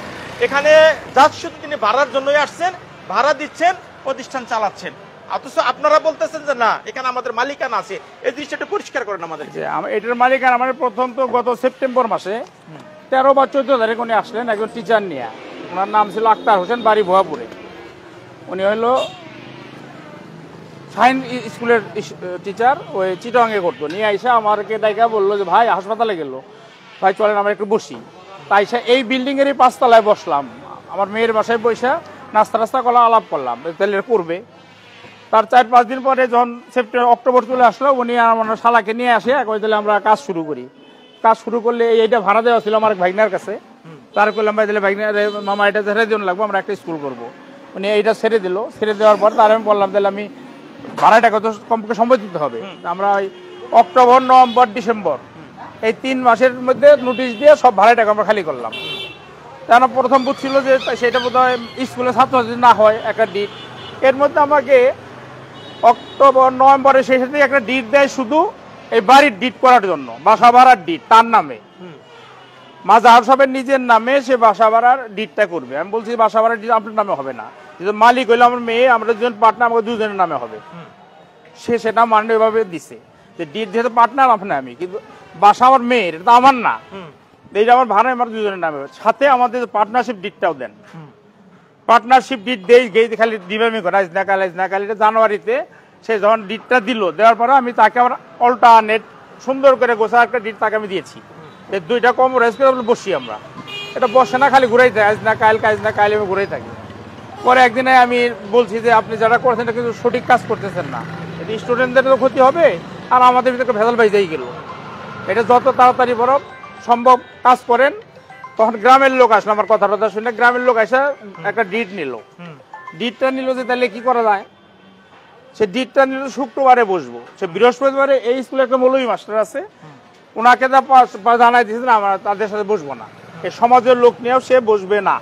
এখানে, জাস্ট শুধু তিনি ভাড়ার জন্যই আসছেন, ভাড়া দিচ্ছেন, প্রতিষ্ঠান চালাচ্ছেন। অথচ আপনারা বলতেছেন যে না, এখানে আমাদের মালিকানা আছে। এই দৃশ্যটা পরিষ্কার করেন আমাদের। এটার মালিকানা আমার প্রথম তো গত সেপ্টেম্বর মাসে 13 বা 14 তারিখ উনি আসলেন একজন টিচার নিয়ে। ওনার নাম ছিল আক্তার হোসেন, বাড়ি ভুয়াপুরে। উনি হলো সাইন স্কুলের টিচার, ওই চিটাঙ্গে করতো। নিয়ে আইসা আমাকে ডাইকা বললো যে ভাই হাসপাতালে গেল, ভাই চলেন আমরা একটু বসি। তাই এই বিল্ডিং এরই 5 তলায় বসলাম, আমার মেয়ের বাসায় বসে নাস্তা কলা আলাপ করলাম তেলের পূর্বে। তার 4-5 দিন পরে যখন অক্টোবর চলে আসলো, উনি আমার শালাকে নিয়ে আসে, তাহলে আমরা কাজ শুরু করি। কাজ শুরু করলে এইটা ভাড়া দেওয়া ছিল আমার ভাগনার কাছে। তার করলাম ভাই তাহলে ভাগনার মামা এটা ছেড়ে দিন লাগবো, আমরা একটা স্কুল করবো। উনি এইটা ছেড়ে দিল। ছেড়ে দেওয়ার পর তার আমি বললাম তাহলে আমি ভাড়াটা কত কমপক্ষে সম্ভব দিতে হবে। আমরা ওই অক্টোবর, নভেম্বর, ডিসেম্বর এই 3 মাসের মধ্যে নোটিশ দিয়ে সব ভাড়াটাকে আমরা খালি করলাম। কেন প্রথম বুঝছিল যে সেটা বোধ হয় স্কুলের ছাত্র যদি না হয় একটা ডিট। এর মধ্যে আমাকে অক্টোবর, নভেম্বরের শেষে থেকে একটা ডিট দেয় শুধু এই বাড়ির ডিট করার জন্য, বাসা ভাড়ার ডিট তার নামে, মাঝহার সাহেবের নিজের নামে সে বাসা ভাড়ার ডিটটা করবে। আমি বলছি বাসা ভাড়ার ডিট আপনার নামে হবে না, যেহেতু মালিক হইলো আমার মেয়ে, আমরা দুজন পার্টনার, আমাকে দুজনের নামে হবে। সে সেটা মানে এভাবে দিছে যে ডিট যেহেতু পার্টনার আপনার আমি, কিন্তু বাসা আমার মেয়ের, এটা তো আমার না, এই যে আমার ভাড়া আমার দুজনের নামে। সাথে আমাদের পার্টনারশিপ ডিটটাও দেন। পার্টনারশিপ ডিট দেই খালি ডিভামি করে আইজনাকাল এটা জানুয়ারিতে সে যখন ডিটটা দিল, দেওয়ার পরে আমি তাকে আবার অল্টারনেট সুন্দর করে গোছা একটা ডিট তাকে আমি দিয়েছি। এই 2টা কম রেস করে বসি আমরা, এটা বসে না, খালি ঘুরাই থাকে, আজ না কাল আমি ঘুরাই থাকি। পরে একদিনে আমি বলছি যে আপনি যারা করছেন এটা কিন্তু সঠিক কাজ করতেছেন না, এটা স্টুডেন্টদেরও ক্ষতি হবে আর আমাদের ভিতরে ভেজাল বাইজাই গেল। এটা যত তাড়াতাড়ি বরং সম্ভব কাজ করেন। তখন গ্রামের লোক আসলো, আমার কথা শুনে গ্রামের লোক এসে একটা ডিট নিল। ডিটটা নিল যে তাহলে কি করা যায়, সে ডিটটা নিল শুক্রবারে বসবো, সে বৃহস্পতিবারে এই স্কুলে একটা মৌলভী মাস্টার আছে, ওনাকে জানাই দিয়েছে না আমরা তাদের সাথে বসবো না, এই সমাজের লোক নিয়েও সে বসবে না,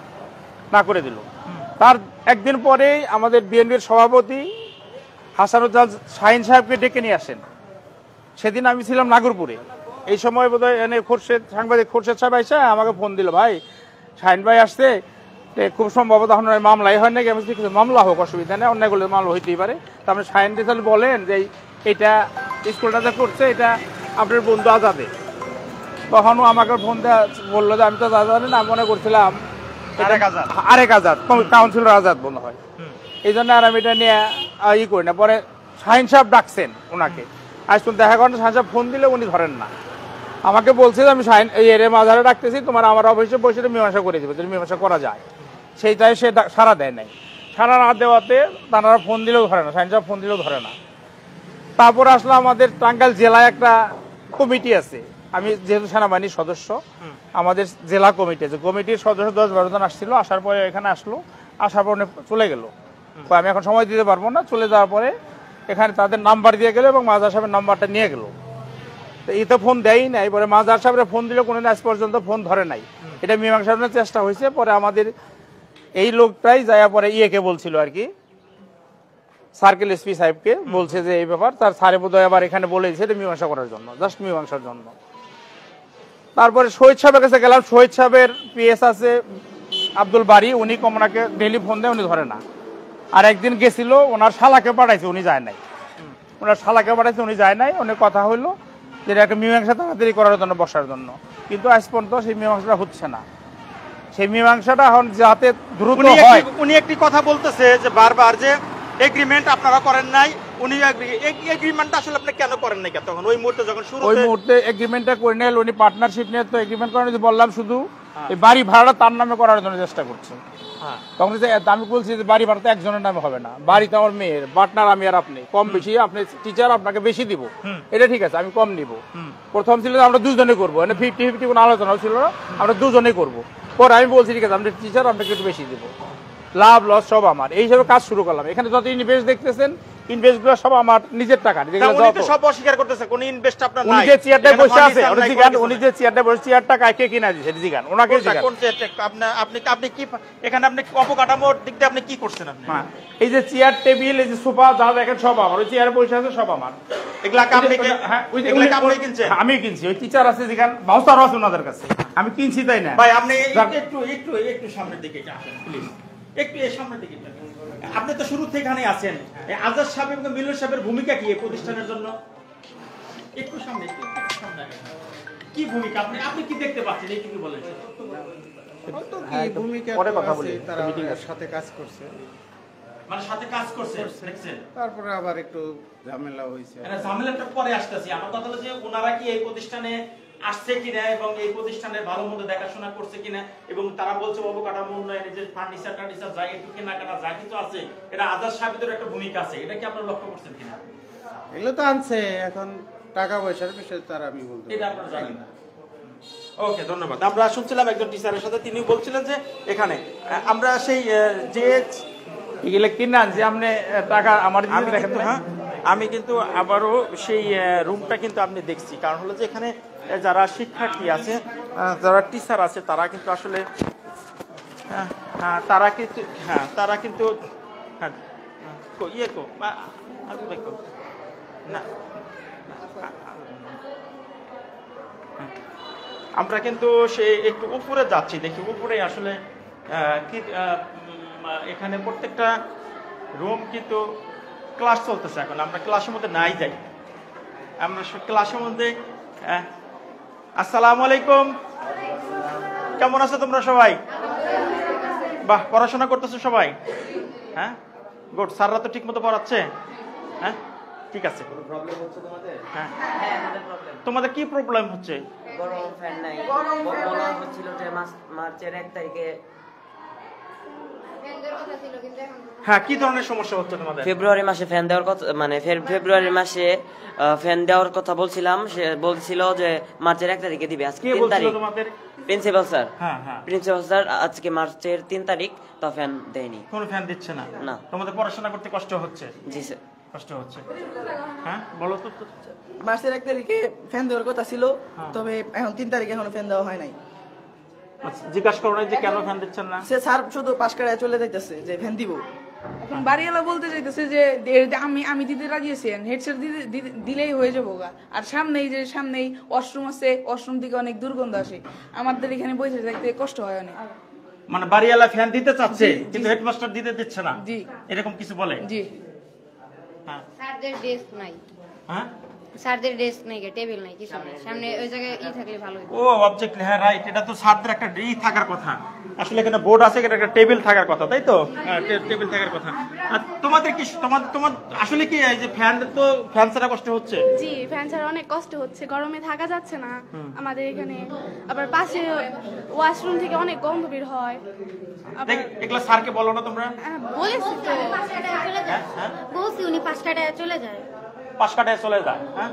না করে দিল। তার একদিন পরেই আমাদের বিএনপির সভাপতি হাসানুজ্জামান শাহিন সাহেবকে ডেকে নিয়ে আসেন। সেদিন আমি ছিলাম নাগরপুরে। এই সময় বোধহয় এনে সাংবাদিক খোরশেদ সাহেব এসে আমাকে ফোন দিল, ভাই শাহিন ভাই আসছে, খুব সম্ভবত এখন মামলাই হয় নাকি। আমি কিছু মামলা হোক, অসুবিধা নেই, অন্যায়গুলো মামলা হইতেই পারে। তারপরে শাহিন তাহলে বলেন যে এইটা স্কুলটা যে করছে এটা আপনার বন্ধু আজাদে। তখনও আমাকে ফোন দেওয়া বললো যে আমি তো আজাদ না, মনে করছিলাম আরেক আজাদ, কাউন্সিলর আজাদ মনে হয়। এই জন্য আর আমি এটা নিয়ে করি না। পরে শাহিন সাহেব ডাকছেন ওনাকে, আজ পর্যন্ত দেখা করেন। শাহিন সাহেব ফোন দিলে উনি ধরেন না। আমাকে বলছে যে আমি শাহিন এই এর মাঝারে ডাকতেছি, তোমার আমার অফিসে বসে মীমাংসা করে দেবে, যদি মীমাংসা করা যায়। সেইটাই সে সারা দেয় নাই। সারা না দেওয়াতে তারা ফোন দিলেও ধরে না, শাহিন সাহেব ফোন দিলেও ধরে না। তারপরে আসলে আমাদের টাঙ্গাইল জেলায় একটা কমিটি আছে, আমি যেহেতু সেনাবাহিনীর সদস্য, আমাদের জেলা কমিটি আছে, কমিটির সদস্য 10-12 জন আসছিল। আসার পরে এখানে আসলো, আসার পর চলে গেল। আমি এখন সময় দিতে পারবো না। চলে যাওয়ার পরে এখানে তাদের নাম্বার দিয়ে গেল এবং মাজার সাহেবের নাম্বারটা নিয়ে গেল। তো এই তো ফোন দেয়ই নাই। পরে মাজার সাহেবের ফোন দিলে কোনো আজ পর্যন্ত ফোন ধরে নাই। এটা মীমাংসার চেষ্টা হয়েছে। পরে আমাদের এই লোকটাই যায় পরে ইয়েকে বলছিল আর কি, সার্কেল এসপি সাহেবকে বলছে যে এই ব্যাপার, তার স্যারে বোধহয় আবার এখানে বলেছে এটা মীমাংসা করার জন্য, জাস্ট মীমাংসার জন্য। তারপরে শহীদ সাহেবের কাছে গেলাম। শহীদ সাহেবের পিএস আছে আব্দুল বারি, উনি কমনাকে ডেইলি ফোন দেয়, উনি ধরে না। আর একদিন গেছিল, ওনার শালাকে পাঠাইছে, উনি যায় নাই। ওনার শালাকে পাঠাইছে, উনি যায় নাই। অনেক কথা হইলো যে একটা মীমাংসা তাড়াতাড়ি করার জন্য, বসার জন্য, কিন্তু আজ পর্যন্ত সেই মীমাংসাটা হচ্ছে না। সেই মীমাংসাটা এখন যাতে দ্রুত হয়। উনি একটি কথা বলতেছে যে বারবার যে এগ্রিমেন্ট আপনারা করেন নাই, উনি এগ্রিমেন্টটা আসলে আপনি কেন করেন নাই? তখন ওই মুহূর্তে যখন শুরু, ওই মুহূর্তে এগ্রিমেন্টটা করে নিল, উনি পার্টনারশিপ নিয়ে তো এগ্রিমেন্ট করেন। বললাম শুধু এই বাড়ি ভাড়াটা তার নামে করার জন্য চেষ্টা করছে। তখন আমি বলছি যে বাড়ি ভাড়া তো একজনের নামে হবে না, বাড়ি তো আমার মেয়ের, পার্টনার আমি আর আপনি, কম বেশি আপনি টিচার, আপনাকে বেশি দিব, এটা ঠিক আছে, আমি কম নিব। প্রথম ছিল আমরা দুজনে করবো, 50-50 কোনো আলোচনা ছিল না, আমরা দুজনেই করবো। পরে আমি বলছি ঠিক আছে, আপনি টিচার, আপনাকে একটু বেশি দিব, লাভ লস সব আমার। এই হিসাবে কাজ শুরু করলাম। এখানে যত ইনভেস্ট দেখতেছেন, ইনভেস্ট গুলো সব আমার নিজের টাকা। সব অস্বীকার করতেছে, কোন ইনভেস্ট আপনার নাই। উনি যে চেয়ারটায় বসে আছে, উনি যে চেয়ারটায় বসে, চেয়ারটা কাকে কিনা দিয়েছে জিগান, ওনাকে জিগান। কোন চেয়ারটা? আপনি কি এখানে আপনি অপকাঠামোর দিক দিয়ে আপনি কি করছেন? আপনি এই যে চেয়ার টেবিল, এই যে সোফা যা দেখেন সব আমার, ওই চেয়ারে বসে আছে সব আমার। এগুলা আপনি কিনছেন? আমি কিনছি। ওই টিচার আছে যেখানে, বাউসারও আছে ওনাদের কাছে, আমি কিনছি তাই না। ভাই আপনি একটু সামনের দিকে আসেন প্লিজ, একটু এর সামনের দিকে। আপনি তো শুরু থেকে এখানে আছেন। আজাদ সাহেব এবং মিলন সাহেবের ভূমিকা কি এই প্রতিষ্ঠানের জন্য? একটু সামনে, কি ভূমিকা আপনি কি দেখতে পাচ্ছেন? এই কি বলেন? পরে কথা বলি। তারা সাথে কাজ করছে, মানে সাথে কাজ করছে, দেখছেন। তারপরে আবার একটু ঝামেলা হয়েছে। ঝামেলাটা পরে আসতেছি। আমার কথা হলো যে ওনারা কি এই প্রতিষ্ঠানে আসছে কিনা এবং এই প্রতিষ্ঠানের ভালো মন্দ দেখাশোনা করছে কিনা, এবং তারা বলছে অবকাঠামো উন্নয়নে যে ফার্নিচার যা একটু কেনাকাটা যা কিছু আছে, এটা আজাদ সাহেবের একটা ভূমিকা আছে, এটা কি আপনারা লক্ষ্য করছেন কিনা? এগুলো তো আনছে, এখন টাকা পয়সার বিষয়ে তারা আমি বলতে এটা আপনারা জানেন না। ওকে, ধন্যবাদ। আমরা শুনছিলাম একজন টিচারের সাথে, তিনি বলছিলেন যে এখানে আমরা সেই যে এগুলো কিনা যে আপনি টাকা আমার দেখেন। হ্যাঁ, আমি কিন্তু আবারও সেই রুমটা কিন্তু আপনি দেখছি। কারণ হলো যে এখানে যারা শিক্ষার্থী আছে, যারা টিচার আছে, তারা কিন্তু আসলে তারা কিন্তু আমরা কিন্তু সে একটু উপরে যাচ্ছি, দেখি উপরে আসলে কি এখানে প্রত্যেকটা রুম কিন্তু ক্লাস চলতেছে। এখন আমরা ক্লাসের মধ্যে নাই যাই, আমরা ক্লাসের মধ্যে। আসসালামু আলাইকুম, কেমন আছো তোমরা সবাই? বাহ, পড়াশোনা করতেছো সবাই? হ্যাঁ, গুড। স্যাররা তো ঠিক মতো পড়াচ্ছে? হ্যাঁ, ঠিক আছে। হ্যাঁ, তোমাদের কি প্রবলেম হচ্ছে? গরম ফ্যান নাই, বলা হচ্ছিল যে মার্চের 1 তারিখে। হ্যাঁ, কি ধরনের সমস্যা হচ্ছে তোমাদের? ফেব্রুয়ারি মাসে ফ্যান দেওয়ার কথা, মানে ফেব্রুয়ারি মাসে ফ্যান দেওয়ার কথা বলছিলাম। সে বলছিল যে মার্চের 1 তারিখে দিবে। আজকে 3 তারিখ। Principal sir. প্রিন্সিপাল স্যার আজকে মার্চের 3 তারিখ, তো ফ্যান দেয়নি। কোনো ফ্যান দিচ্ছে না? না। তোমাদের পড়াশোনা করতে কষ্ট হচ্ছে? জি স্যার, কষ্ট হচ্ছে। হ্যাঁ, বলো তো। মার্চের 1 তারিখে ফ্যান দেওয়ার কথা ছিল, তবে এখন 3 তারিখে এখনো ফ্যান দেওয়া হয় নাই। জিজ্ঞাসা করো না যে কেন ফ্যান দিচ্ছেন না? সে স্যার শুধু পাশ কাটায় চলে যাইতেছে যে ফ্যান দিব। এখন বাড়িওয়ালা বলতে চাইতেছে যে আমি দিতে রাজি আছি, হেডসেট দিলেই হয়ে যাবো গা। আর সামনেই ওয়াশরুম আছে, ওয়াশরুম থেকে অনেক দুর্গন্ধ আসে, আমাদের এখানে বসে থাকতে কষ্ট হয় অনেক। মানে বাড়িওয়ালা ফ্যান দিতে চাচ্ছে কিন্তু হেডমাস্টার দিতে দিচ্ছে না? জি, এরকম কিছু বলে? জি। হ্যাঁ, স্যারদের ডেস্ক নাই। হ্যাঁ, স্যারদের ডেস্ক নেই, টেবিল নাই, কিছু নেই, সামনে ওই জায়গায় থাকলে ভালো হতো। ও অবজেক্ট, হ্যাঁ রাইট, এটা তো স্যারদের একটা থাকার কথা। আসলে এখানে বোর্ড আছে, এখানে একটা টেবিল থাকার কথা, তাই তো? টেবিল থাকার কথা। আর তোমাদের কি তোমার আসলে কি এই যে ফ্যান ছাড়া কষ্ট হচ্ছে? জি, ফ্যান ছাড়া অনেক কষ্ট হচ্ছে, গরমে থাকা যাচ্ছে না আমাদের এখানে। আবার পাশে ওয়াশরুম থেকে অনেক গন্ধ বের হয়। এগুলো স্যারকে বলো না তোমরা? বলেছি তো, বলছি উনি 5টায় চলে যায়। 5টায় চলে যায়? হ্যাঁ,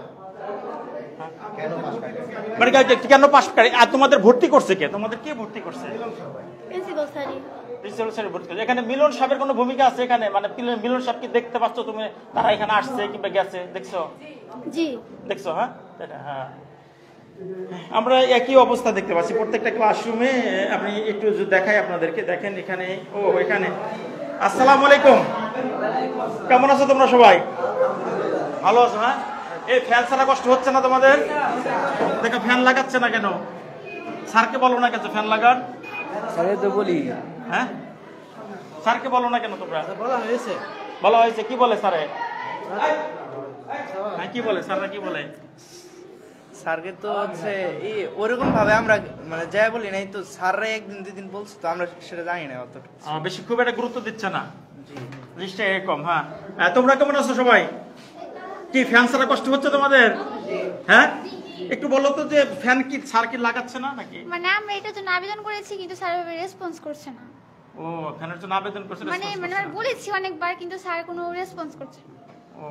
মানে কেন 5টায়? আর তোমাদের ভর্তি করছে কে? তোমাদের কে ভর্তি করছে? প্রিন্সিপাল স্যারই। প্রিন্সিপাল স্যার ভর্তি করছে। এখানে মিলন সাহেবের কোনো ভূমিকা আছে এখানে? মানে মিলন সাহেব কি দেখতে পাচ্ছ তুমি? তারা এখানে আসছে কিংবা গেছে, দেখছো? জি দেখছো। হ্যাঁ, হ্যাঁ, আমরা একই অবস্থা দেখতে পাচ্ছি প্রত্যেকটা ক্লাসরুমে। আপনি একটু দেখাই আপনাদেরকে, দেখেন এখানে। ও এখানে, আসসালামু আলাইকুম, কেমন আছো তোমরা সবাই? ভালো আছো? হ্যাঁ, এই ফ্যান ছাড়া কষ্ট হচ্ছে না তোমাদের? দেখো ফ্যান লাগাচ্ছে না কেন? স্যারকে বলো না কেন ফ্যান লাগান? স্যারের তো বলি। হ্যাঁ, স্যারকে বলো না কেন তোমরা? বলা হয়েছে। বলা হয়েছে, কি বলে স্যারে? হ্যাঁ, কি বলে স্যাররা, কি বলে? স্যারকে তো হচ্ছে ওরকম ভাবে আমরা মানে যাই বলি নাই তো, স্যাররা একদিন দুদিন বলছে তো আমরা সেটা জানি না অত বেশি, খুব একটা গুরুত্ব দিচ্ছে না জিনিসটা এরকম। হ্যাঁ, তোমরা কেমন আছো সবাই? কি ফ্যান ছাড়া কষ্ট হচ্ছে তোমাদের? হ্যাঁ, একটু বলো তো যে ফ্যান কি স্যার কি লাগাচ্ছে না নাকি? মানে আমরা এটার জন্য আবেদন করেছি কিন্তু স্যার রেসপন্স করছে না। ও, ফ্যানের জন্য আবেদন করছে, মানে বলেছি অনেকবার কিন্তু স্যার কোনো রেসপন্স করছে না। ও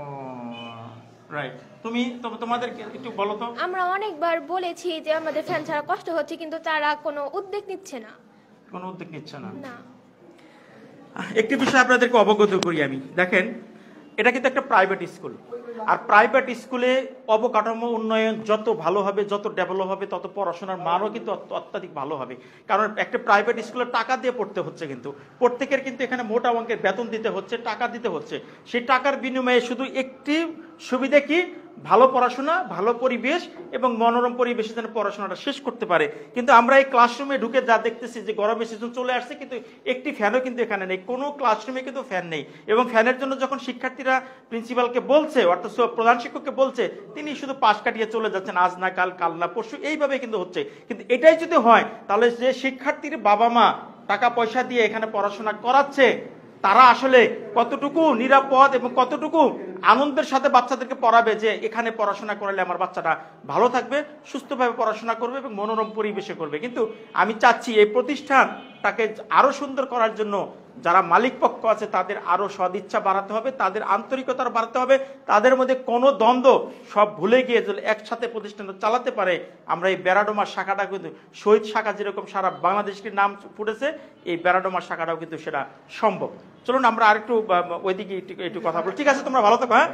রাইট, তোমাদের একটু বলো তো। আমরা অনেকবার বলেছি যে আমাদের ফ্যান ছাড়া কষ্ট হচ্ছে কিন্তু তারা কোনো উদ্যোগ নিচ্ছে না। কোনো উদ্যোগ নিচ্ছে না? না। একটি বিষয় আপনাদেরকে অবগত করি আমি, দেখেন এটা কিন্তু একটা প্রাইভেট স্কুল, আর প্রাইভেট স্কুলে অবকাঠামো উন্নয়ন যত ভালো হবে, যত ডেভেলপ হবে, তত পড়াশোনার মানও কিন্তু অত্যাধিক ভালো হবে। কারণ একটা প্রাইভেট স্কুলে টাকা দিয়ে পড়তে হচ্ছে, কিন্তু প্রত্যেকের কিন্তু এখানে মোটা অঙ্কের বেতন দিতে হচ্ছে, টাকা দিতে হচ্ছে। সেই টাকার বিনিময়ে শুধু একটি সুবিধা কি, ভালো পড়াশোনা, ভালো পরিবেশ এবং মনোরম পরিবেশে যেন পড়াশোনাটা শেষ করতে পারে। কিন্তু আমরা এই ক্লাসরুমে ঢুকে যা দেখতেছি যে গরমের সিজন চলে আসছে কিন্তু একটি ফ্যানও কিন্তু এখানে নেই, কোনো ক্লাসরুমে কিন্তু ফ্যান নেই। এবং ফ্যানের জন্য যখন শিক্ষার্থীরা প্রিন্সিপালকে বলছে, অর্থাৎ প্রধান শিক্ষককে বলছে, তিনি শুধু পাশ কাটিয়ে চলে যাচ্ছেন, আজ না কাল, কাল না পরশু, এইভাবে কিন্তু হচ্ছে। কিন্তু এটাই যদি হয় তাহলে যে শিক্ষার্থীর বাবা মা টাকা পয়সা দিয়ে এখানে পড়াশোনা করাচ্ছে, তারা আসলে কতটুকু নিরাপদ এবং কতটুকু আনন্দের সাথে বাচ্চাদেরকে পড়াবে যে এখানে পড়াশোনা করলে আমার বাচ্চাটা ভালো থাকবে, সুস্থভাবে পড়াশোনা করবে এবং মনোরম পরিবেশে করবে। কিন্তু আমি চাচ্ছি এই প্রতিষ্ঠানটাকে আরো সুন্দর করার জন্য যারা মালিক পক্ষ আছে তাদের আরো সদিচ্ছা বাড়াতে হবে, তাদের আন্তরিকতা বাড়াতে হবে, তাদের মধ্যে কোনো দ্বন্দ্ব সব ভুলে গিয়ে যদি একসাথে প্রতিষ্ঠানটা চালাতে পারে, আমরা এই বেড়াডোমা শাখাটা কিন্তু শহীদ শাখা যেরকম সারা বাংলাদেশটির নাম ফুটেছে, এই বেড়াডোমা শাখাটাও কিন্তু সেটা সম্ভব। চলুন আমরা আরেকটু ওইদিকে একটু কথা বলি, ঠিক আছে? তোমরা ভালো থাকো। হ্যাঁ,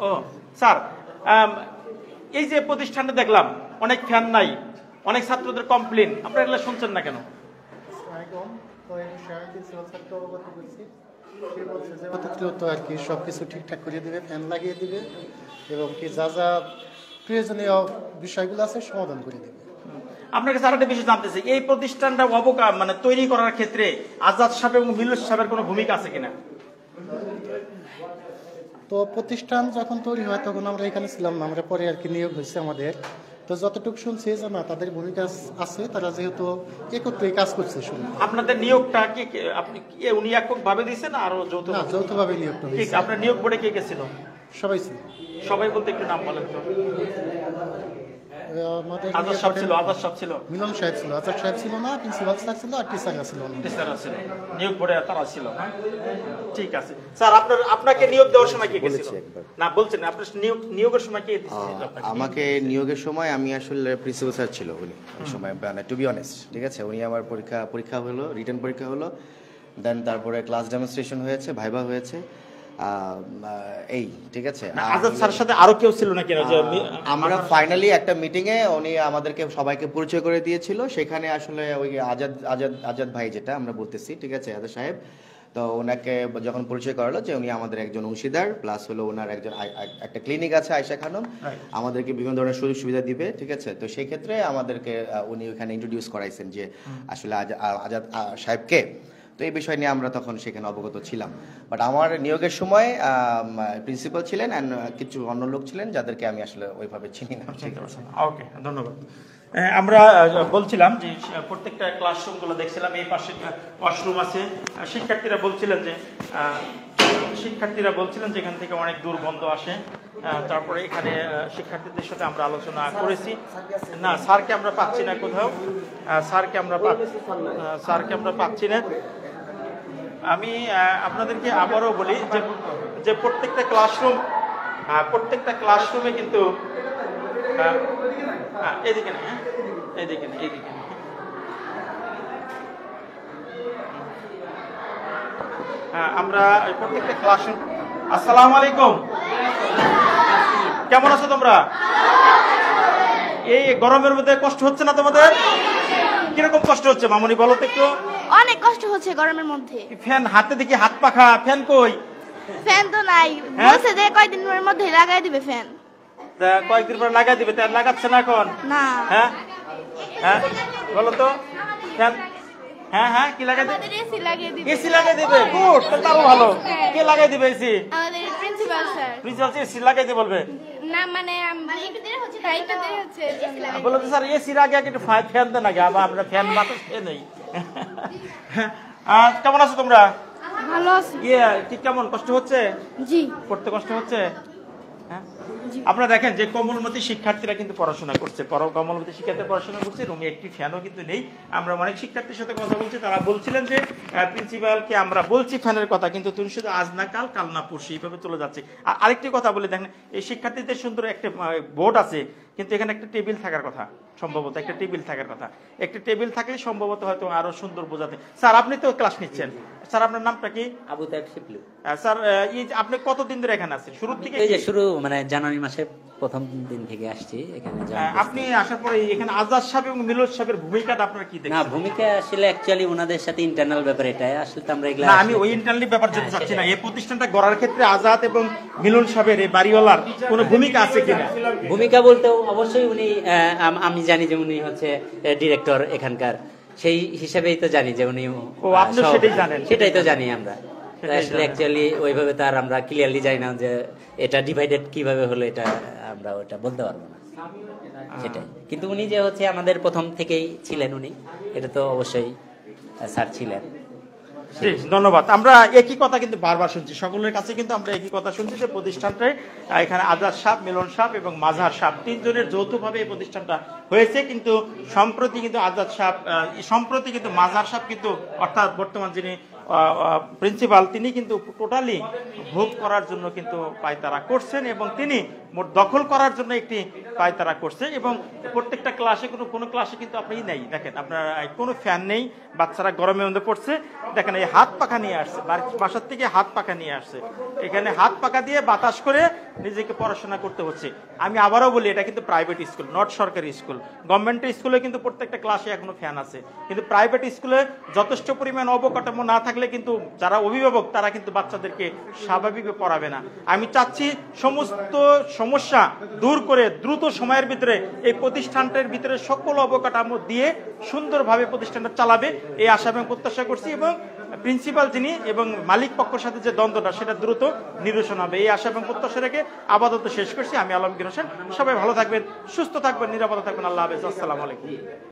ও স্যার, এই যে প্রতিষ্ঠানটা দেখলাম অনেক ফ্যান নাই, অনেক ছাত্রদের কমপ্লেন, আপনারা এগুলো শুনছেন না কেন? আর কি সবকিছু ঠিকঠাক করে দিবে, ফ্যান লাগিয়ে দিবে এবং কি যা যা প্রয়োজনীয় বিষয়গুলো আছে সমাধান করে দিবে। আপনার কাছে আরেকটা বিষয় জানতে চাই, এই প্রতিষ্ঠানটা মানে তৈরি করার ক্ষেত্রে আজাদ সাহেব এবং মিলন সাহেবের কোনো ভূমিকা আছে কিনা? তো প্রতিষ্ঠান যখন তৈরি হয় তখন আমরা এখানে ছিলাম না, আমরা পরে আর কি নিয়োগ হয়েছে আমাদের। তো যতটুকু শুনছি যে না, তাদের ভূমিকা আছে, তারা যেহেতু একত্রে কাজ করছে। শুনুন, আপনাদের নিয়োগটা কি আপনি উনি একক ভাবে দিয়েছেন না আরো যৌথভাবে নিয়োগটা হয়েছে? আপনার নিয়োগ বোর্ডে কে কে ছিল? সবাই ছিল। সবাই বলতে একটু নাম বলেন তো। আজাদ সাহেব ছিল, আজাদ সাহেব ছিল, মিলন সাহেব ছিল, আজাদ সাহেব ছিল না, প্রিন্সিপাল স্যার ছিল, আর টিচাররা ছিল, টিচাররা ছিল, নিয়োগ বোর্ডে তারা ছিল। ঠিক আছে স্যার, আপনাকে নিয়োগ দেওয়ার সময় কে কে ছিল? না বলছেন আপনার নিয়োগের সময় কে দিয়েছিল? আমাকে নিয়োগের সময় আমি আসলে প্রিন্সিপাল স্যার ছিল উনি সময়, টু বি অনেস্ট, ঠিক আছে? উনি আমার পরীক্ষা হলো, রিটেন পরীক্ষা হলো, দেন তারপরে ক্লাস ডেমনস্ট্রেশন হয়েছে, ভাইভা হয়েছে, এই ঠিক আছে। আজাদ স্যারের সাথে আরো কেউ ছিল নাকি? আমরা ফাইনালি একটা মিটিং এ উনি আমাদেরকে সবাইকে পরিচয় করে দিয়েছিল, সেখানে আসলে ওই আজাদ ভাই যেটা আমরা বলতেছি, ঠিক আছে, আজাদ সাহেব, তো ওনাকে যখন পরিচয় করালো যে উনি আমাদের একজন অংশীদার, প্লাস হলো ওনার একজন একটা ক্লিনিক আছে আয়েশা খানম, আমাদেরকে বিভিন্ন ধরনের সুযোগ সুবিধা দিবে, ঠিক আছে। তো সেই ক্ষেত্রে আমাদেরকে উনি ওখানে ইন্ট্রোডিউস করাইছেন যে আসলে আজাদ সাহেবকে। তো এই বিষয় নিয়ে আমরা তখন সেখানে অবগত ছিলাম। বাট আমার নিয়োগের সময় প্রিন্সিপাল ছিলেন অ্যান্ড কিছু অন্য লোক ছিলেন যাদেরকে আমি আসলে ওইভাবে চিনি না। ওকে, ধন্যবাদ। আমরা বলছিলাম যে প্রত্যেকটা ক্লাসরুমগুলো দেখছিলাম, এই পাশে ওয়াশরুম আছে। শিক্ষার্থীরা বলছিলেন যে এখান থেকে অনেক দুর্গন্ধ আসে। তারপরে এখানে শিক্ষার্থীদের সাথে আমরা আলোচনা করেছি। না, স্যারকে আমরা পাচ্ছি না কোথাও, স্যারকে আমরা পাচ্ছি না। আমি আপনাদেরকে আবারও বলি যে প্রত্যেকটা ক্লাসরুমে কিন্তু এদিকে না, এদিকে আমরা প্রত্যেকটা ক্লাসরুম। আসসালামু আলাইকুম, কেমন আছো তোমরা? এই গরমের মধ্যে কষ্ট হচ্ছে না তোমাদের? কিরকম কষ্ট হচ্ছে মামুনি বলো তো একটু। অনেক কষ্ট হচ্ছে গরমের মধ্যে। ফ্যান হাতে দেখি, হাত পাখা, ফ্যান কই? ফ্যান তো নাই, বলছে যে কয়েকদিনের মধ্যে লাগাই দিবে ফ্যান। কয়েকদিন পর লাগাই দিবে, তাই লাগাচ্ছে না এখন? না। হ্যাঁ বলো তো, ফ্যান হ্যাঁ কি লাগাই দিবে? এসি লাগিয়ে দিবে। এসি লাগাই দিবে, গুড, তাও ভালো। কে লাগাই দিবে এসি? আমাদের প্রিন্সিপাল স্যার। প্রিন্সিপাল এসি লাগাই দিতে বলবে? না মানে একটু দেরি হচ্ছে, বলো তো স্যার এসির আগে একটু ফ্যান দেন আগে, আবার আমরা ফ্যান বাতাস খেয়ে নেই। কেমন আছো তোমরা? ভালো আছি। কি কেমন কষ্ট হচ্ছে? জি, পড়তে কষ্ট হচ্ছে। আপনারা দেখেন যে কোমলমতি শিক্ষার্থীরা কিন্তু পড়াশোনা করছে, কোমলমতি শিক্ষার্থীরা পড়াশোনা করছে, রুমে একটি ফ্যানও কিন্তু নেই। আমরা অনেক শিক্ষার্থীর সাথে কথা বলছি, তারা বলছিলেন যে প্রিন্সিপালকে আমরা বলছি ফ্যানের কথা, কিন্তু তুমি শুধু আজ না কাল, কাল না পরশু এইভাবে চলে যাচ্ছে। আর আরেকটি কথা বলে দেখেন, এই শিক্ষার্থীদের সুন্দর একটা বোর্ড আছে, কিন্তু এখানে একটা টেবিল থাকার কথা, সম্ভবত একটা টেবিল থাকার কথা। একটা টেবিল থাকলে সম্ভবত হয়তো আরো সুন্দর বোঝাতে। স্যার আপনি তো ক্লাস নিচ্ছেন, স্যার আপনার নামটা কি? আবু তাইব শিবলু। স্যার আপনি কতদিন ধরে এখানে আছেন? শুরু থেকে? এই যে শুরু মানে জানুয়ারি মাসে প্রথম দিন থেকে আসছি এখানে। আপনি আসার পরে এখানে আজাদ সাহেব এবং মিলন সাহেবের ভূমিকাটা আপনারা কি দেখেন? না, ভূমিকা আসলে অ্যাকচুয়ালি ওনাদের সাথে ইন্টারনাল ব্যাপার, এটা আসলে তো আমরা এগুলা। না, আমি ওই ইন্টারনাল ব্যাপার যেতে চাচ্ছি না। এই প্রতিষ্ঠানটা গড়ার ক্ষেত্রে আজাদ এবং মিলন সাহেবের এই বাড়িওয়ালার কোনো ভূমিকা আছে কিনা? ভূমিকা বলতে অবশ্যই উনি, আমি জানি যে উনি হচ্ছে ডিরেক্টর এখানকার, সেই হিসাবেই তো জানি যে উনি। আপনি সেটাই জানেন? সেটাই তো জানি আমরা। আসলে অ্যাকচুয়ালি ওইভাবে তার আমরা ক্লিয়ারলি জানি না যে এটা ডিভাইডেড কিভাবে হলো, এটা আমরা ওটা বলতে পারবো না সেটাই। কিন্তু উনি যে হচ্ছে আমাদের প্রথম থেকেই ছিলেন, উনি এটা তো অবশ্যই স্যার ছিলেন। ধন্যবাদ। আমরা একই কথা কিন্তু বারবার শুনছি, সকলের কাছে কিন্তু আমরা একই কথা শুনছি যে প্রতিষ্ঠানটায় এখানে আজাদ সাহেব, মিলন সাহেব এবং মাজার সাহেব তিনজনের যৌথভাবে এই প্রতিষ্ঠানটা হয়েছে। কিন্তু সম্প্রতি কিন্তু আজাদ সাহেব, সম্প্রতি কিন্তু মাজার সাহেব কিন্তু, অর্থাৎ বর্তমান যিনি প্রিন্সিপাল, তিনি কিন্তু টোটালি ভোগ করার জন্য কিন্তু পায়তারা করছেন এবং তিনি মোট দখল করার জন্য একটি পায়তারা করছে। এবং প্রত্যেকটা ক্লাসে কোনো ক্লাসে কিন্তু আপনি নেই, দেখেন আপনার কোনো ফ্যান নেই, বাচ্চারা গরমের মধ্যে পড়ছে। দেখেন এই হাত পাখা নিয়ে আসছে, বাসার থেকে হাত পাখা নিয়ে আসছে, এখানে হাত পাখা দিয়ে বাতাস করে নিজেকে পড়াশোনা করতে হচ্ছে। আমি আবারও বলি, এটা কিন্তু প্রাইভেট স্কুল, নট সরকারি স্কুল। গভর্নমেন্টের স্কুলে কিন্তু প্রত্যেকটা ক্লাসে এখনো ফ্যান আছে, কিন্তু প্রাইভেট স্কুলে যথেষ্ট পরিমাণ অবকাঠামো না থাকলে কিন্তু যারা অভিভাবক তারা কিন্তু বাচ্চাদেরকে স্বাভাবিকভাবে পড়াবে না। আমি চাচ্ছি সমস্ত সমস্যা দূর করে দ্রুত সময়ের ভিতরে এই প্রতিষ্ঠানটার ভিতরে সকল অবকাঠামো দিয়ে সুন্দরভাবে প্রতিষ্ঠানটা চালাবে, এই আশা এবং প্রত্যাশা করছি। এবং প্রিন্সিপাল যিনি এবং মালিক পক্ষের সাথে যে দ্বন্দ্বটা, সেটা দ্রুত নিরসন হবে, এই আশা এবং প্রত্যাশা রেখে আপাতত শেষ করছি। আমি আলমগীর হোসেন। সবাই ভালো থাকবেন, সুস্থ থাকবেন, নিরাপদে থাকবেন। আল্লাহ হাফেজ। আসসালামু আলাইকুম।